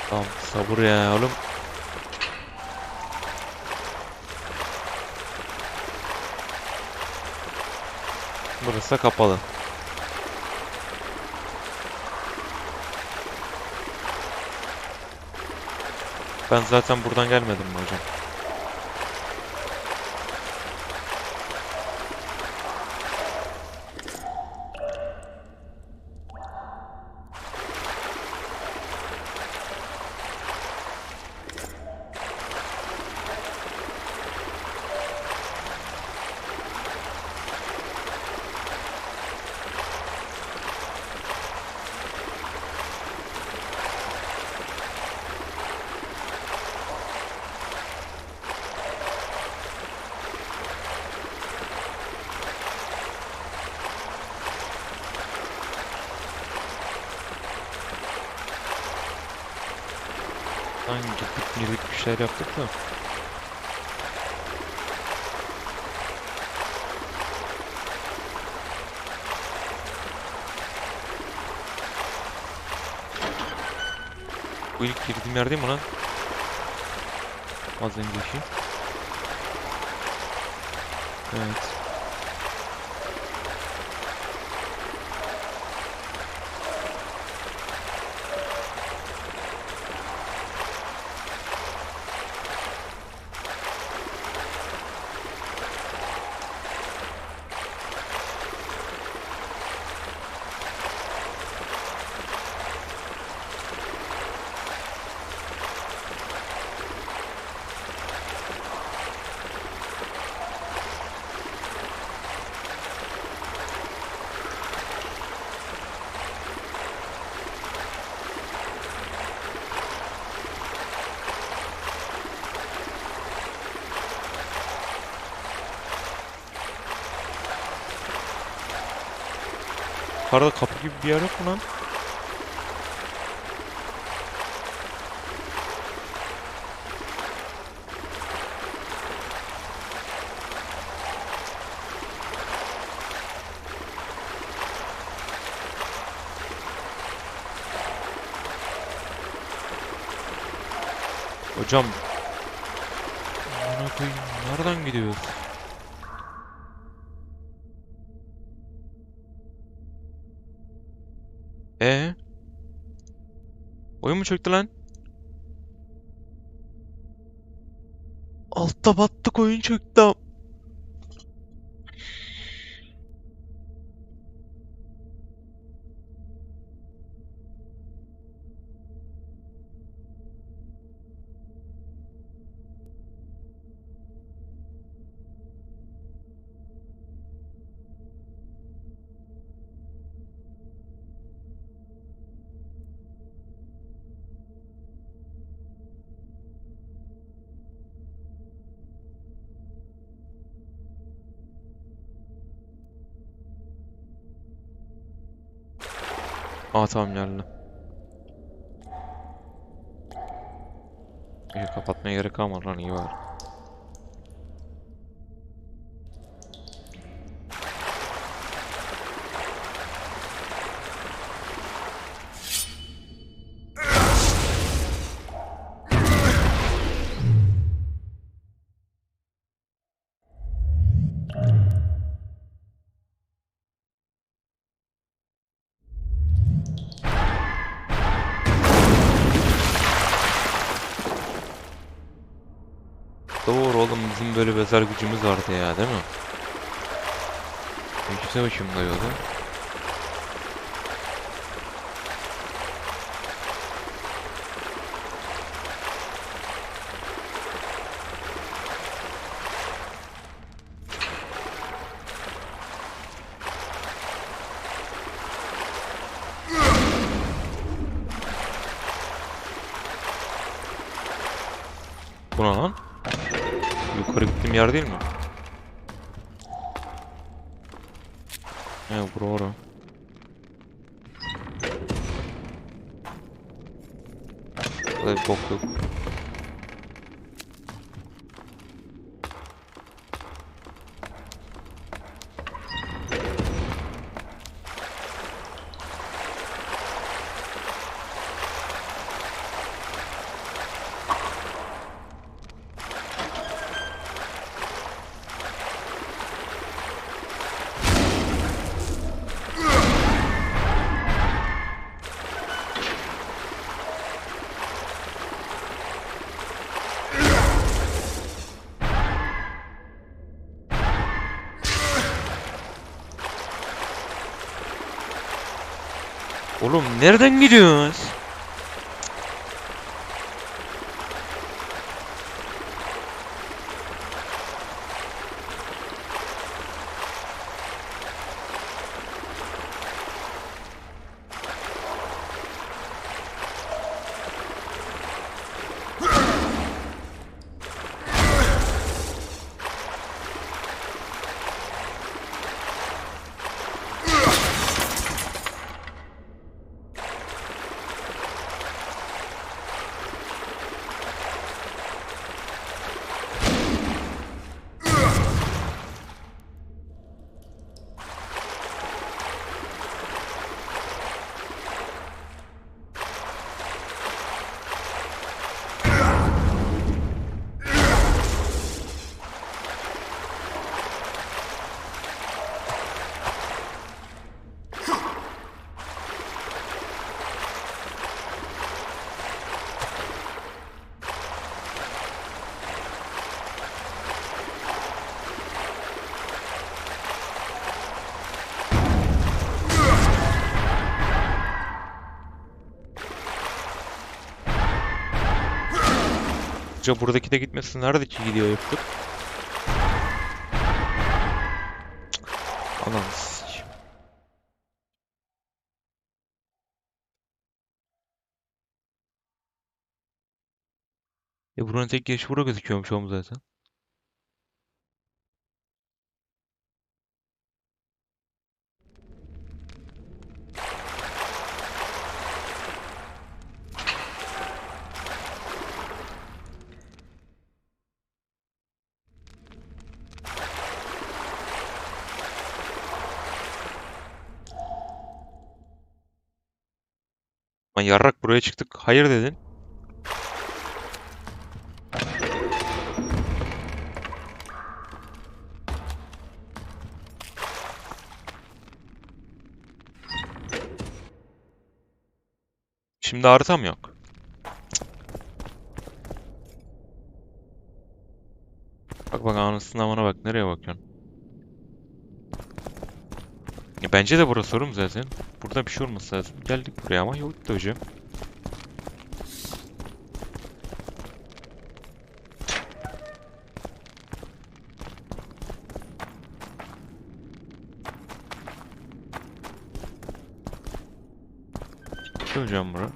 Tamam sabır ya oğlum. Burası da kapalı. Ben zaten buradan gelmedim mi hocam? Hangi gittik bir şeyler yaptık da. Bu ilk girdiğim yer değil mi lan? Az önceki. Evet. Yukarıda kapı gibi bir yer yok mu lan? Hocam. Amına koyayım, nereden gidiyoruz? Oyun mu çöktü lan? Altta battık, oyun çöktü. Aa tamam geldi. İyi, kapatmaya gerek kalmadı lan, iyi var. Doğru oğlum, bizim böyle bir özel gücümüz vardı ya, değil mi? Yüksek başımdaydı. Bu ne lan? Yukarı gittiğim yer değil mi? Bura ora. Burada bir bok yok. Oğlum nereden gidiyoruz? Buradaki de gitmesin. Neredeki gidiyor yaptık? Aman sikeyim. Buranın tek girişi bura gözüküyormuş oğlum zaten. Lan yarrak buraya çıktık. Hayır dedin. Şimdi haritam yok. Bak bak anasını bana bak. Nereye bakıyorsun? Bence de burası sorum zaten. Burada bir şey olması lazım. Geldik buraya ama yok da hocam. Hocam bura.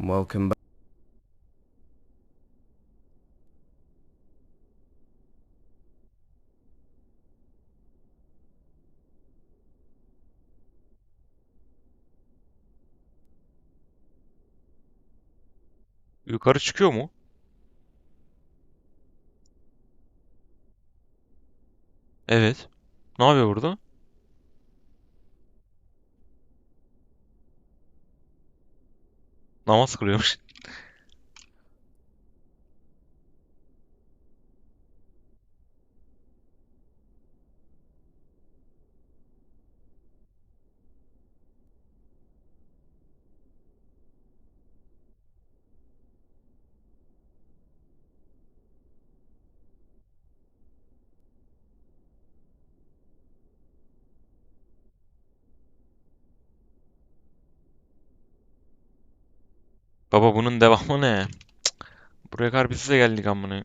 Welcome back. Yukarı çıkıyor mu? Evet. Ne yapıyor burada? Namaz kılıyormuş. Baba bunun devamı ne? Buraya kadar biz size geldik amına.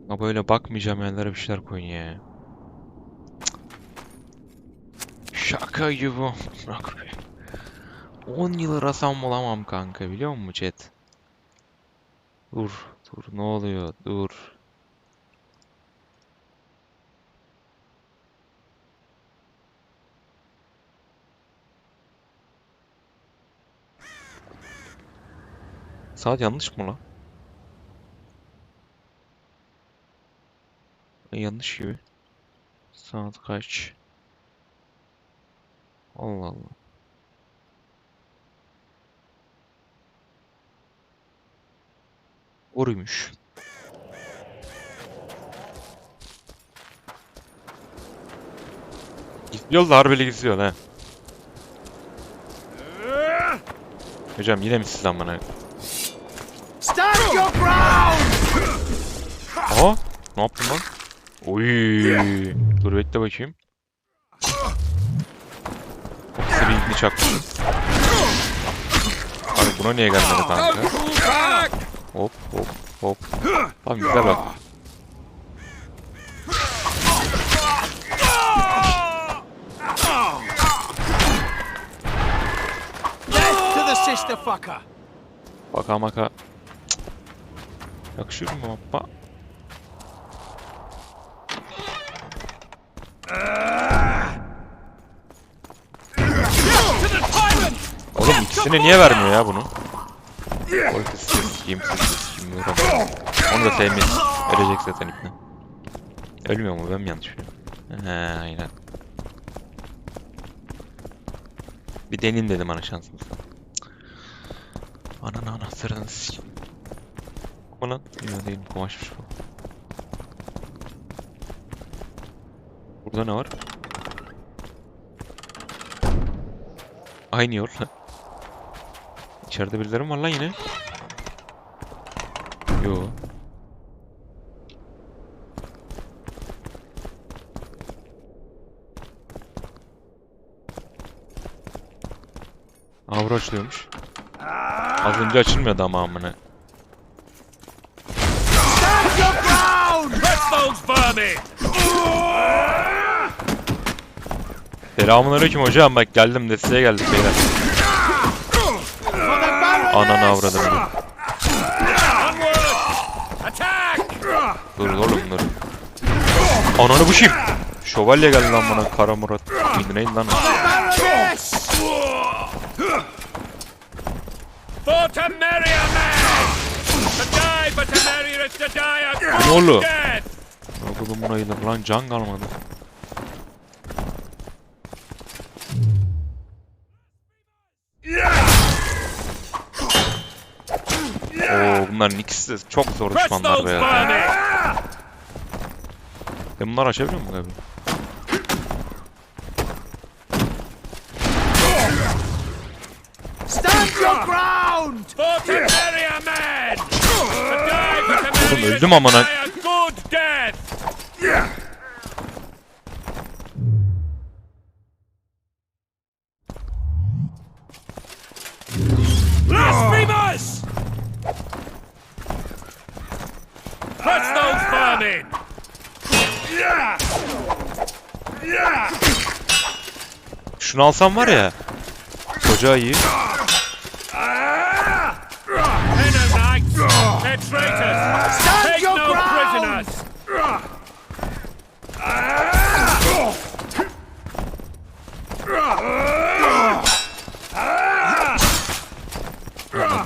Ama böyle bakmayacağım yerlere bir şeyler koyun ya. Şaka gibi. 10 yıl arasam olamam kanka, biliyor musun chat? Dur ne oluyor, dur. Saat yanlış mı lan? Yanlış gibi. Saat kaç? Allah Allah. Oruymuş. Gizliyor da harbili gizliyor ha. Hocam yine mi siz lan bana? Stand your ground! Aha! Ne yaptın lan? Oy! Dur bekle bakayım. Hop, bir ilgini çakmışım. Abi buna niye gelmedi kanka? Hop. Tamam güzel bak. Death to the sister fucker! Baka maka. Yakışır mı hoppa? Oğlum ikisini niye vermiyor ya bunu? Orkası kim onu da sevmeyiz. Ölecek zaten ipne. Ölmüyor mu? Ben mi yanlış biliyorum? He aynen. Bir deneyim dedim ana şansımız. Ananı anahtarını s***. Ama lan. Yok değil, kumaşmış bu. Burada ne var? Aynı yol. İçeride birileri mi var lan yine? Yo. Avro açılıyormuş. Az önce açılmıyordu ama amına. Stand your ground! Let those vermin! Selamünaleyküm hocam, bak geldim, desteğe geldik beyler. Ananı avradım. Dur oğlum dur. Ananı bu kim? Şövalye geldi lan bana, Kara Murat. Neydi lan o? For to marry a man! To die but to marry is to die a Ne oldu? death! Oğlum buna yılır lan, can kalmadı. Oo, bunların ikisi de çok zor düşmanlar be ya. Ben bunları açabiliyor muyum abi? Stand your ground! For to marry a man! To die but to marry Oğlum is öldüm to amına. die a good death! Blasphemous! Touch those vermin! Şunu alsam var ya. Koca iyi. Mennonites! They're traitors! Take no prisoners!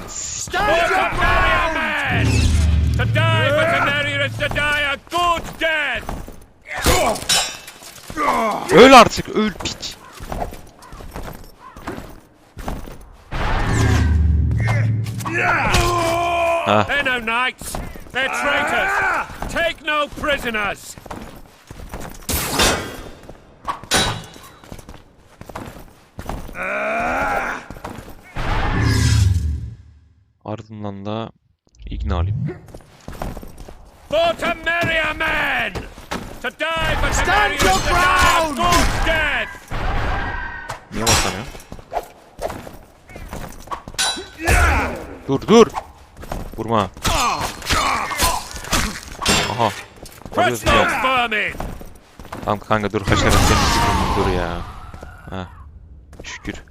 Stand your To marry a man! To die but to marry is to die a good death! Öl artık, öl piç. Ha. Mennonites! They're traitors! Take no prisoners! Ardından da ikna alayım. For to marry a man! To die but to Stand marry is your to die a ground! good death! Niye basamıyor? Dur. Vurma. Aha. Alıyorsun ya. Tamam kanka dur haşerat senin dur ya. Ha. Şükür.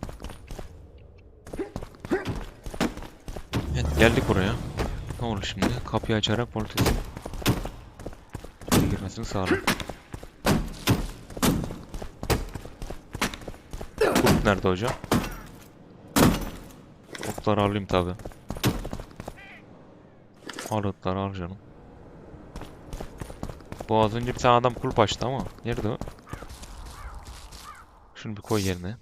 Evet geldik oraya. Ne olur şimdi? Kapıyı açarak portretin girmesini sağla. Kurt nerede hocam? Kurtları alayım tabi. Arıtları al canım. Bu az önce bir tane adam kulp açtı ama nerede o? Şunu bir koy yerine.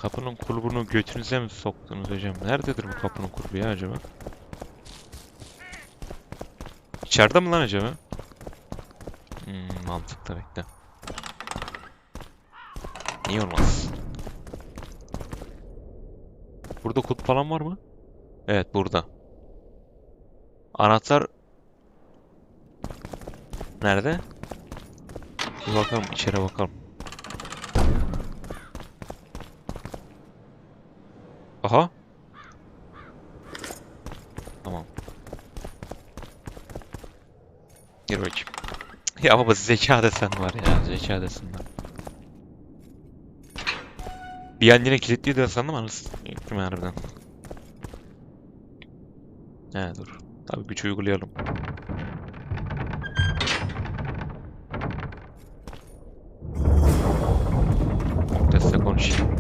Kapının kulbunu götünüze mi soktunuz hocam? Nerededir bu kapının kulbu ya acaba? İçeride mi lan acaba? Mantıklı bekle. Niye olmaz? Burada kutu falan var mı? Evet burada. Anahtar nerede? Bir bakalım içeri bakalım. Aha. Tamam. Gir bakayım. Ya baba zeka desen var ya, zeka desen var. Bir an yine kilitli de sandım anasını. Gittim harbiden. He dur. Tabii güç uygulayalım. Destek konuşayım.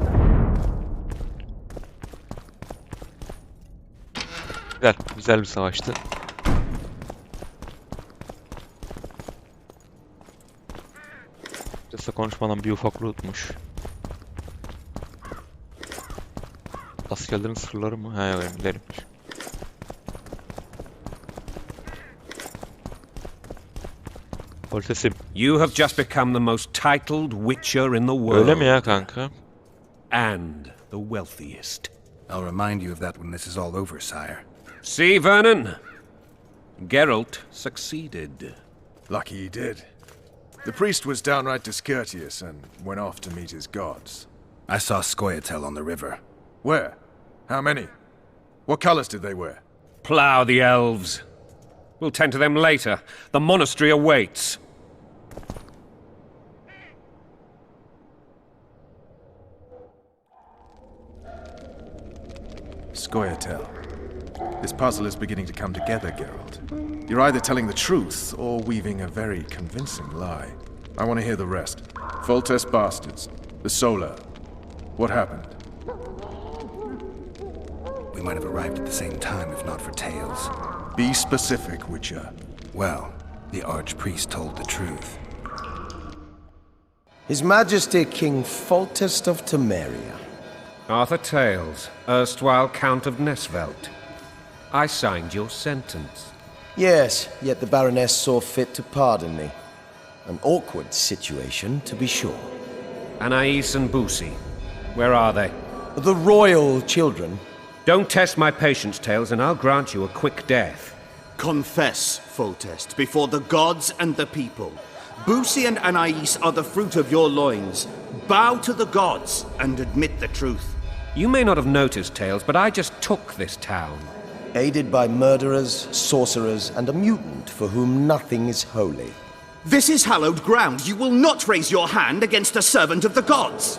Güzel, güzel bir savaştı. Destek konuşmadan bir ufak lootmuş. Askerlerin sırları mı? He emirleriymiş. Portesim. You have just become the most titled witcher in the world. Öyle mi ya kanka? And the wealthiest. I'll remind you of that when this is all over, sire. See, Vernon? Geralt succeeded. Lucky he did. The priest was downright discourteous and went off to meet his gods. I saw Scoia'tael on the river. Where? How many? What colors did they wear? Plough the elves. We'll tend to them later. The monastery awaits. Scoia'tael. This puzzle is beginning to come together, Geralt. You're either telling the truth or weaving a very convincing lie. I want to hear the rest. Foltest bastards. The Solar. What happened? We might have arrived at the same time if not for tales. Be specific, Witcher. Well, the archpriest told the truth. His Majesty King Foltest of Temeria. Arthur Tales, erstwhile Count of Nesvelt. I signed your sentence. Yes, yet the Baroness saw fit to pardon me. An awkward situation, to be sure. Anais and Boosie, where are they? The royal children. Don't test my patience, Tales, and I'll grant you a quick death. Confess, Foltest, before the gods and the people. Boosie and Anais are the fruit of your loins. Bow to the gods and admit the truth. You may not have noticed, Tales, but I just took this town. Aided by murderers, sorcerers, and a mutant for whom nothing is holy. This is hallowed ground. You will not raise your hand against a servant of the gods.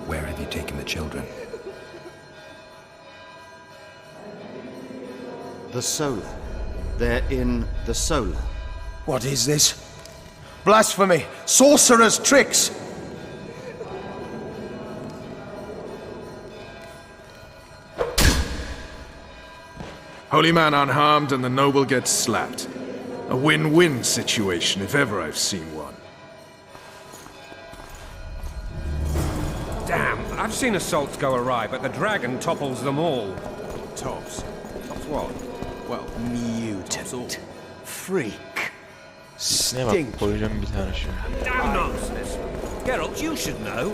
Where have you taken the children? The Solar. They're in the Solar. What is this? Blasphemy! Sorcerer's tricks! Holy man unharmed and the noble gets slapped. A win-win situation, if ever I've seen one. Damn, I've seen assaults go awry, but the dragon topples them all. Tops. Tops what? Well, Mutant. Freak. Ne bak Stink. koyacağım bir tane şimdi. Damn nonsense. Geralt, you should know.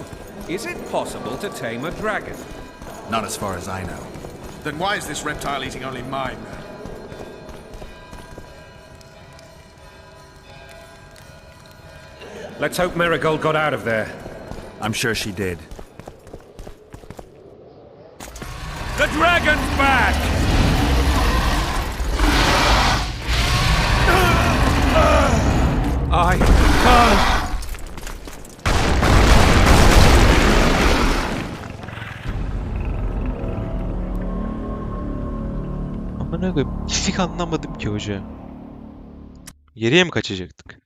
Is it possible to tame a dragon? Not as far as I know. then why is this reptile eating only my men? Let's hope Marigold got out of there. I'm sure she did. dragon's back! I can't. Amına koyayım. Hiç anlamadım ki hoca. Geriye mi kaçacaktık?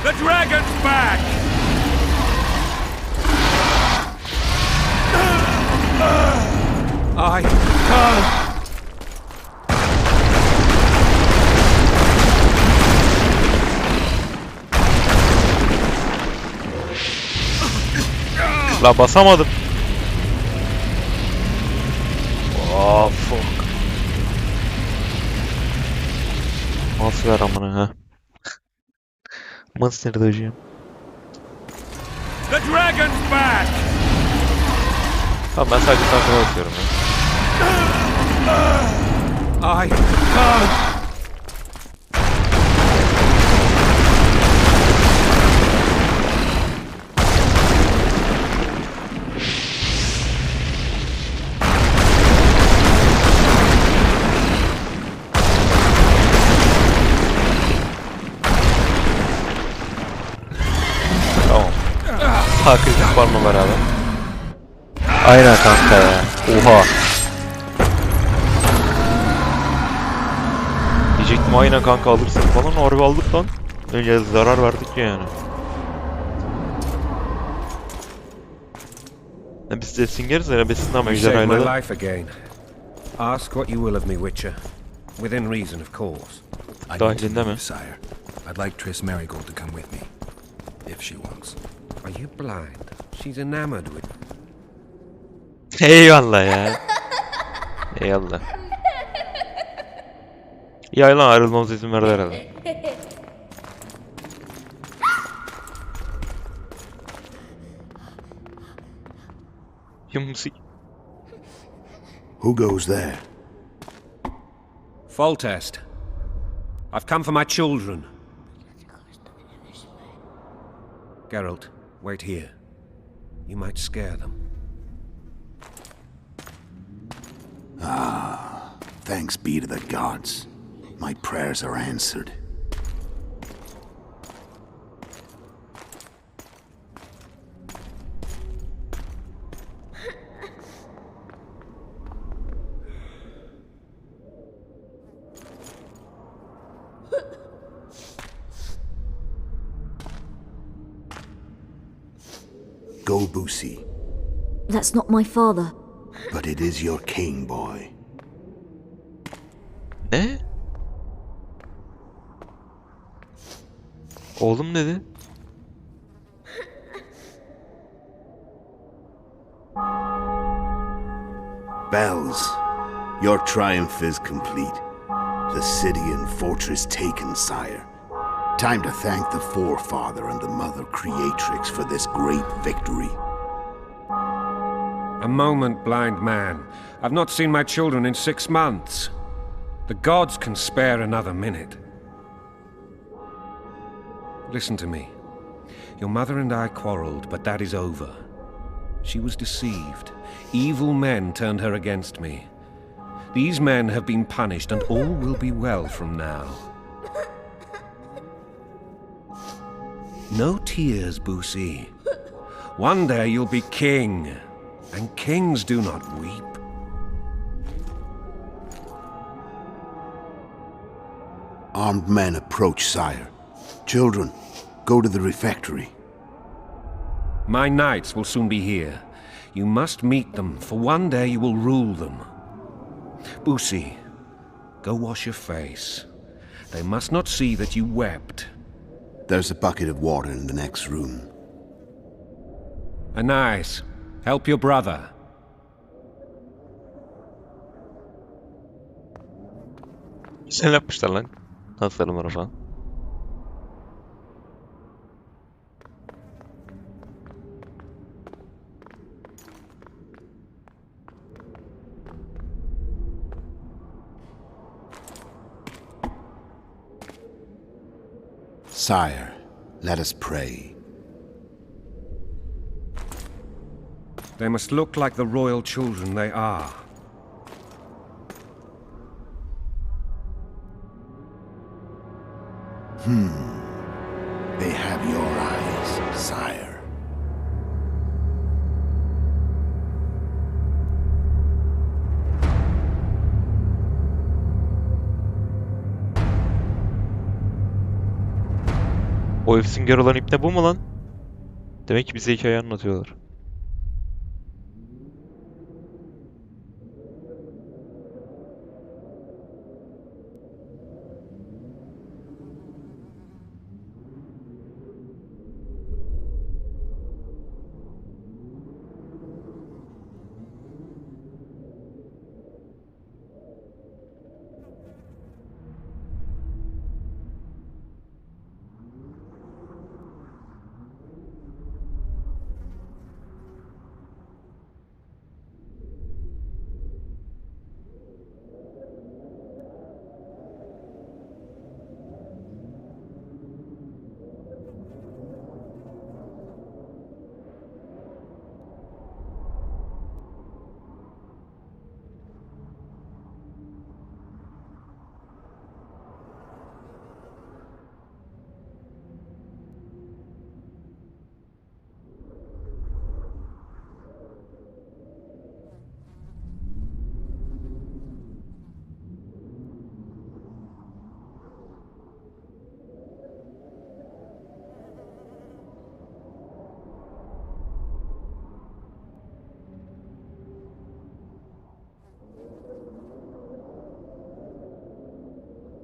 The dragon's back! I can't. La basamadım. Oh fuck. Mouse ver amına ha. Mouse nerede hocam? The dragon's back! Tamam ben sadece sandığa atıyorum ya. I can't. Tamam. Hakikaten var mı beraber? Aynen kanka ya. Oha. Diyecektim aynen kanka alırsın falan. Harbi aldık lan. Önce zarar verdik ya yani. Ya biz de singeriz ya besin ama You saved my ejderhayla. life again. Ask what you will of me, Witcher. Within reason, of course. I Go need to ahead, Demi. leave, sire. I'd like Triss Marigold to come with me, if she wants. Are you blind? She's enamored with. Eyvallah ya. Eyvallah. Ya lan ayrılmamıza izin verdi herhalde. Yumsik. Who goes there? Foltest. I've come for my children. Geralt, wait here. You might scare them. Thanks be to the gods. My prayers are answered. Go, Boosie. That's not my father. But it is your king, boy. Ne? Oğlum dedi. Bells, your triumph is complete. The city and fortress taken, sire. Time to thank the forefather and the mother creatrix for this great victory. A moment, blind man. I've not seen my children in 6 months. The gods can spare another minute. Listen to me. Your mother and I quarreled, but that is over. She was deceived. Evil men turned her against me. These men have been punished, and all will be well from now. No tears, Boosie. One day you'll be king, and kings do not weep. Armed men approach, sire. Children, go to the refectory. My knights will soon be here. You must meet them, for one day you will rule them. Boosie, go wash your face. They must not see that you wept. There's a bucket of water in the next room. Anais, help your brother. Sen yapmışlar lan. Tasarımları falan. Sire, let us pray. They must look like the royal children they are. They have your eyes, sire. O sünger olan ipne bu mu lan? Demek ki bize hikaye anlatıyorlar.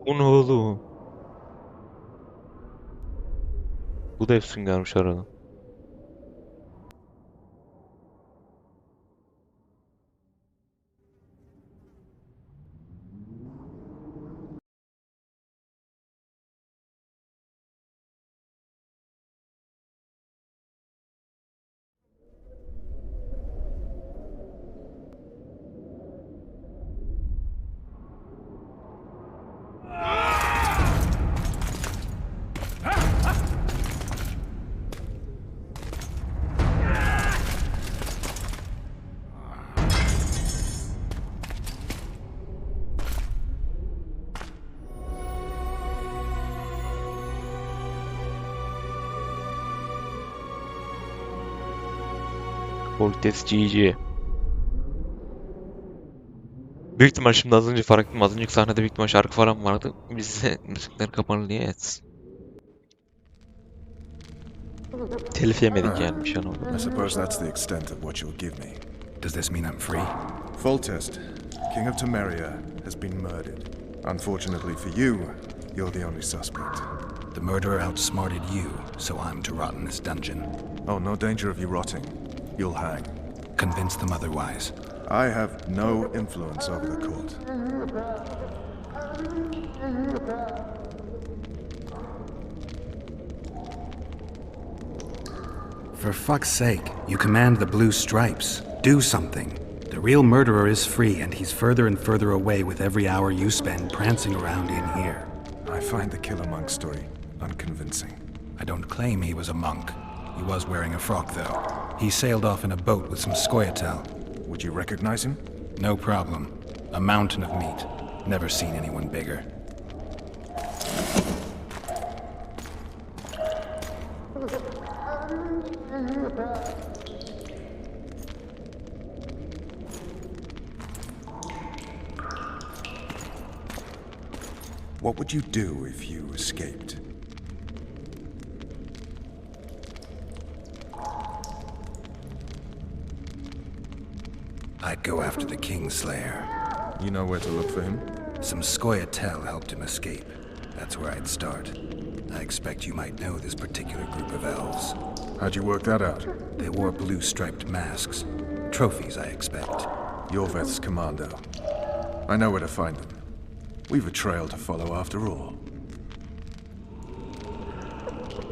Bu ne oğlum? Bu da süngermiş arada. Voltes GG. Büyük ihtimal şimdi az önce fark ettim. Az önceki sahnede büyük ihtimal şarkı falan vardı. Biz de müzikleri kapalı diye etsin. Telif yemedik yani bir şey olmadı. I suppose that's the extent of what you'll give me. Does this mean I'm free? Foltest, King of Temeria, has been murdered. Unfortunately for you, you're the only suspect. The murderer outsmarted you, so I'm to rot in this dungeon. Oh, no danger of you rotting. You'll hang. Convince them otherwise. I have no influence over the court. For fuck's sake, you command the blue stripes. Do something. The real murderer is free, and he's further and further away with every hour you spend prancing around in here. I find the Killer Monk story unconvincing. I don't claim he was a monk. He was wearing a frock, though. He sailed off in a boat with some scoia'tael. Would you recognize him? No problem. A mountain of meat. Never seen anyone bigger. What would you do if you escaped? I'd go after the Kingslayer. You know where to look for him? Some scoia'tael helped him escape. That's where I'd start. I expect you might know this particular group of elves. How'd you work that out? They wore blue-striped masks. Trophies, I expect. Yorveth's commando. I know where to find them. We've a trail to follow after all.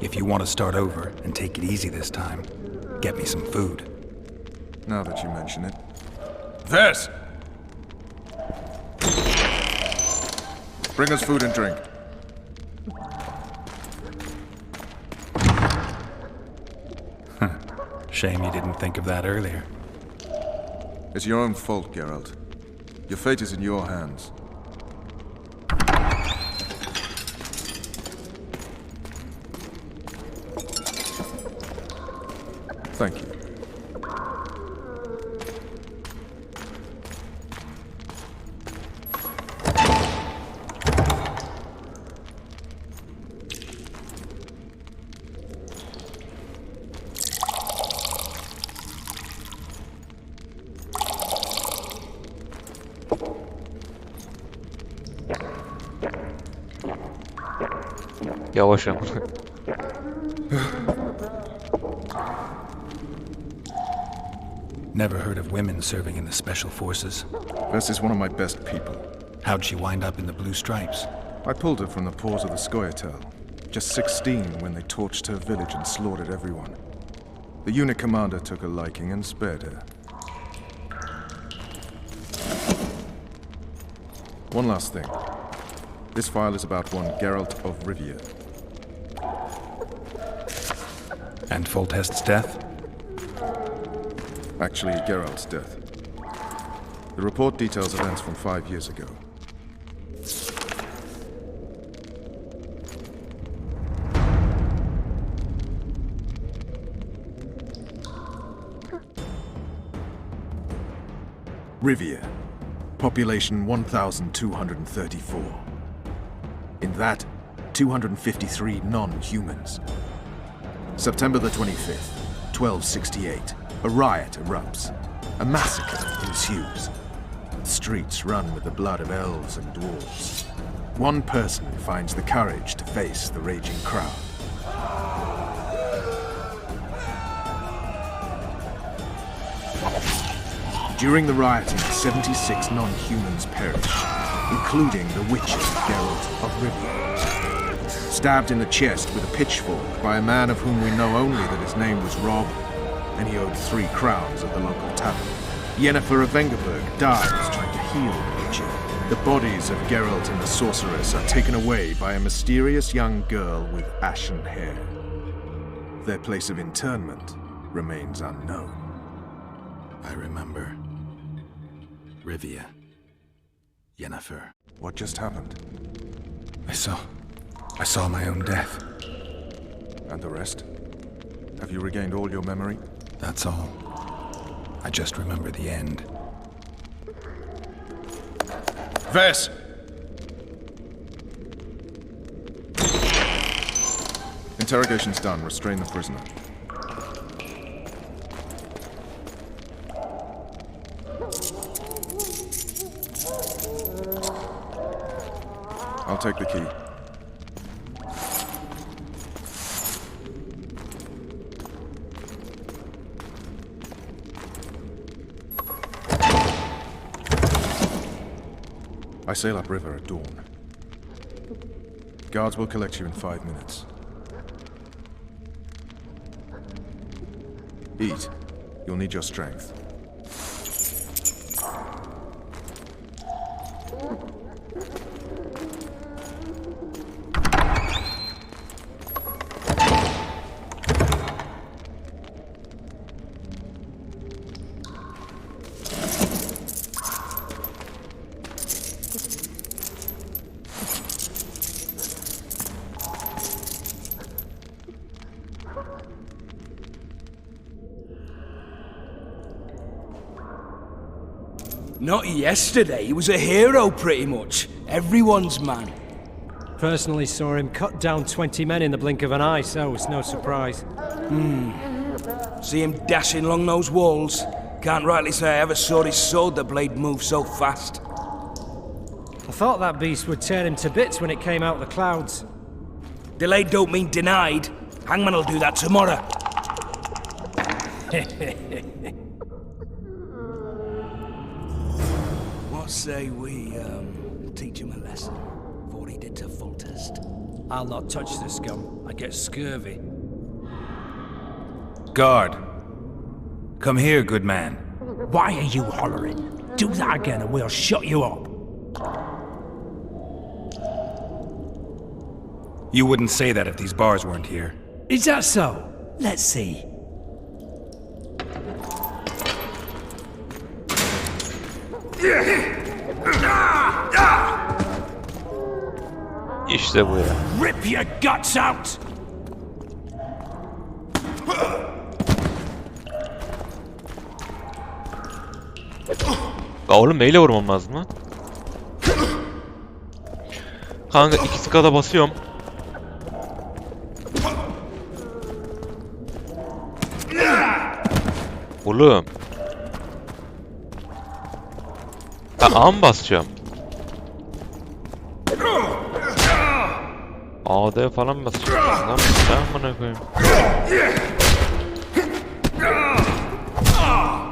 If you want to start over and take it easy this time, get me some food. Now that you mention it. Vers! Bring us food and drink. Shame you didn't think of that earlier. It's your own fault, Geralt. Your fate is in your hands. Thank you. Yavaş ama. Never heard of women serving in the special forces. Vess is one of my best people. How'd she wind up in the Blue Stripes? I pulled her from the paws of the Scoia'tael. Just 16 when they torched her village and slaughtered everyone. The unit commander took a liking and spared her. One last thing. This file is about one Geralt of Rivia. And Foltest's death? Actually, Geralt's death. The report details events from 5 years ago. Rivia. Population 1,234. In that, 253 non-humans. September the 25th, 1268. A riot erupts. A massacre ensues. The streets run with the blood of elves and dwarves. One person finds the courage to face the raging crowd. During the rioting, 76 non-humans perished, including the Witcher Geralt of Rivia. Stabbed in the chest with a pitchfork by a man of whom we know only that his name was Rob, and he owed 3 crowns at the local tavern. Yennefer of Vengerberg dies trying to heal the Witcher. The bodies of Geralt and the sorceress are taken away by a mysterious young girl with ashen hair. Their place of internment remains unknown. I remember. Rivia. Yennefer. What just happened? I saw my own death. And the rest? Have you regained all your memory? That's all. I just remember the end. Vess! Interrogation's done. Restrain the prisoner. I'll take the key. I sail upriver at dawn. Guards will collect you in 5 minutes. Eat. You'll need your strength. Not yesterday, he was a hero pretty much. Everyone's man. Personally saw him cut down 20 men in the blink of an eye, so it's no surprise. See him dashing along those walls? Can't rightly say I ever saw his sword the blade move so fast. I thought that beast would tear him to bits when it came out of the clouds. Delayed don't mean denied. Hangman will do that tomorrow. What say we, teach him a lesson? For what he did to Foltest. I'll not touch the scum. I get scurvy. Guard! Come here, good man. Why are you hollering? Do that again and we'll shut you up. You wouldn't say that if these bars weren't here. Is that so? Let's see. İşte bu ya. Rip your guts out! Ya oğlum neyle vurmam lazım lan? Kanka 2 basıyorum. Oğlum. Ha A mı basacağım? AD falan mı basacağım? Lan ben bana koyayım.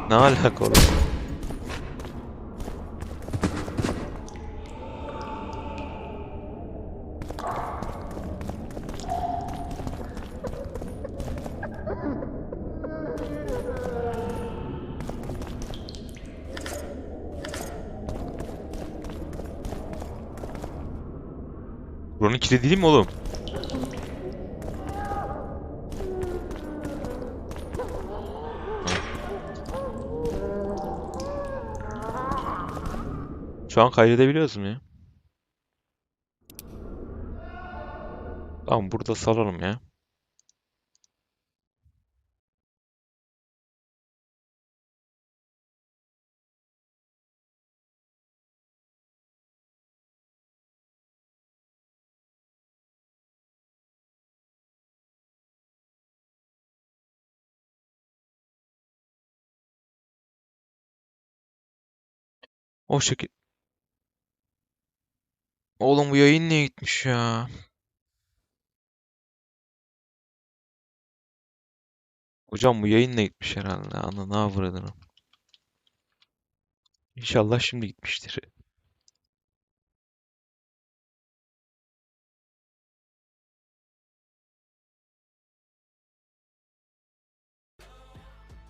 Ne alaka oğlum? Buranın kilidi değil mi oğlum? Şu an kaydedebiliyoruz mu ya? Tamam burada salalım ya. O şekil. Oğlum bu yayın niye gitmiş ya? Hocam bu yayın ne gitmiş herhalde. Ananı avradını. İnşallah şimdi gitmiştir.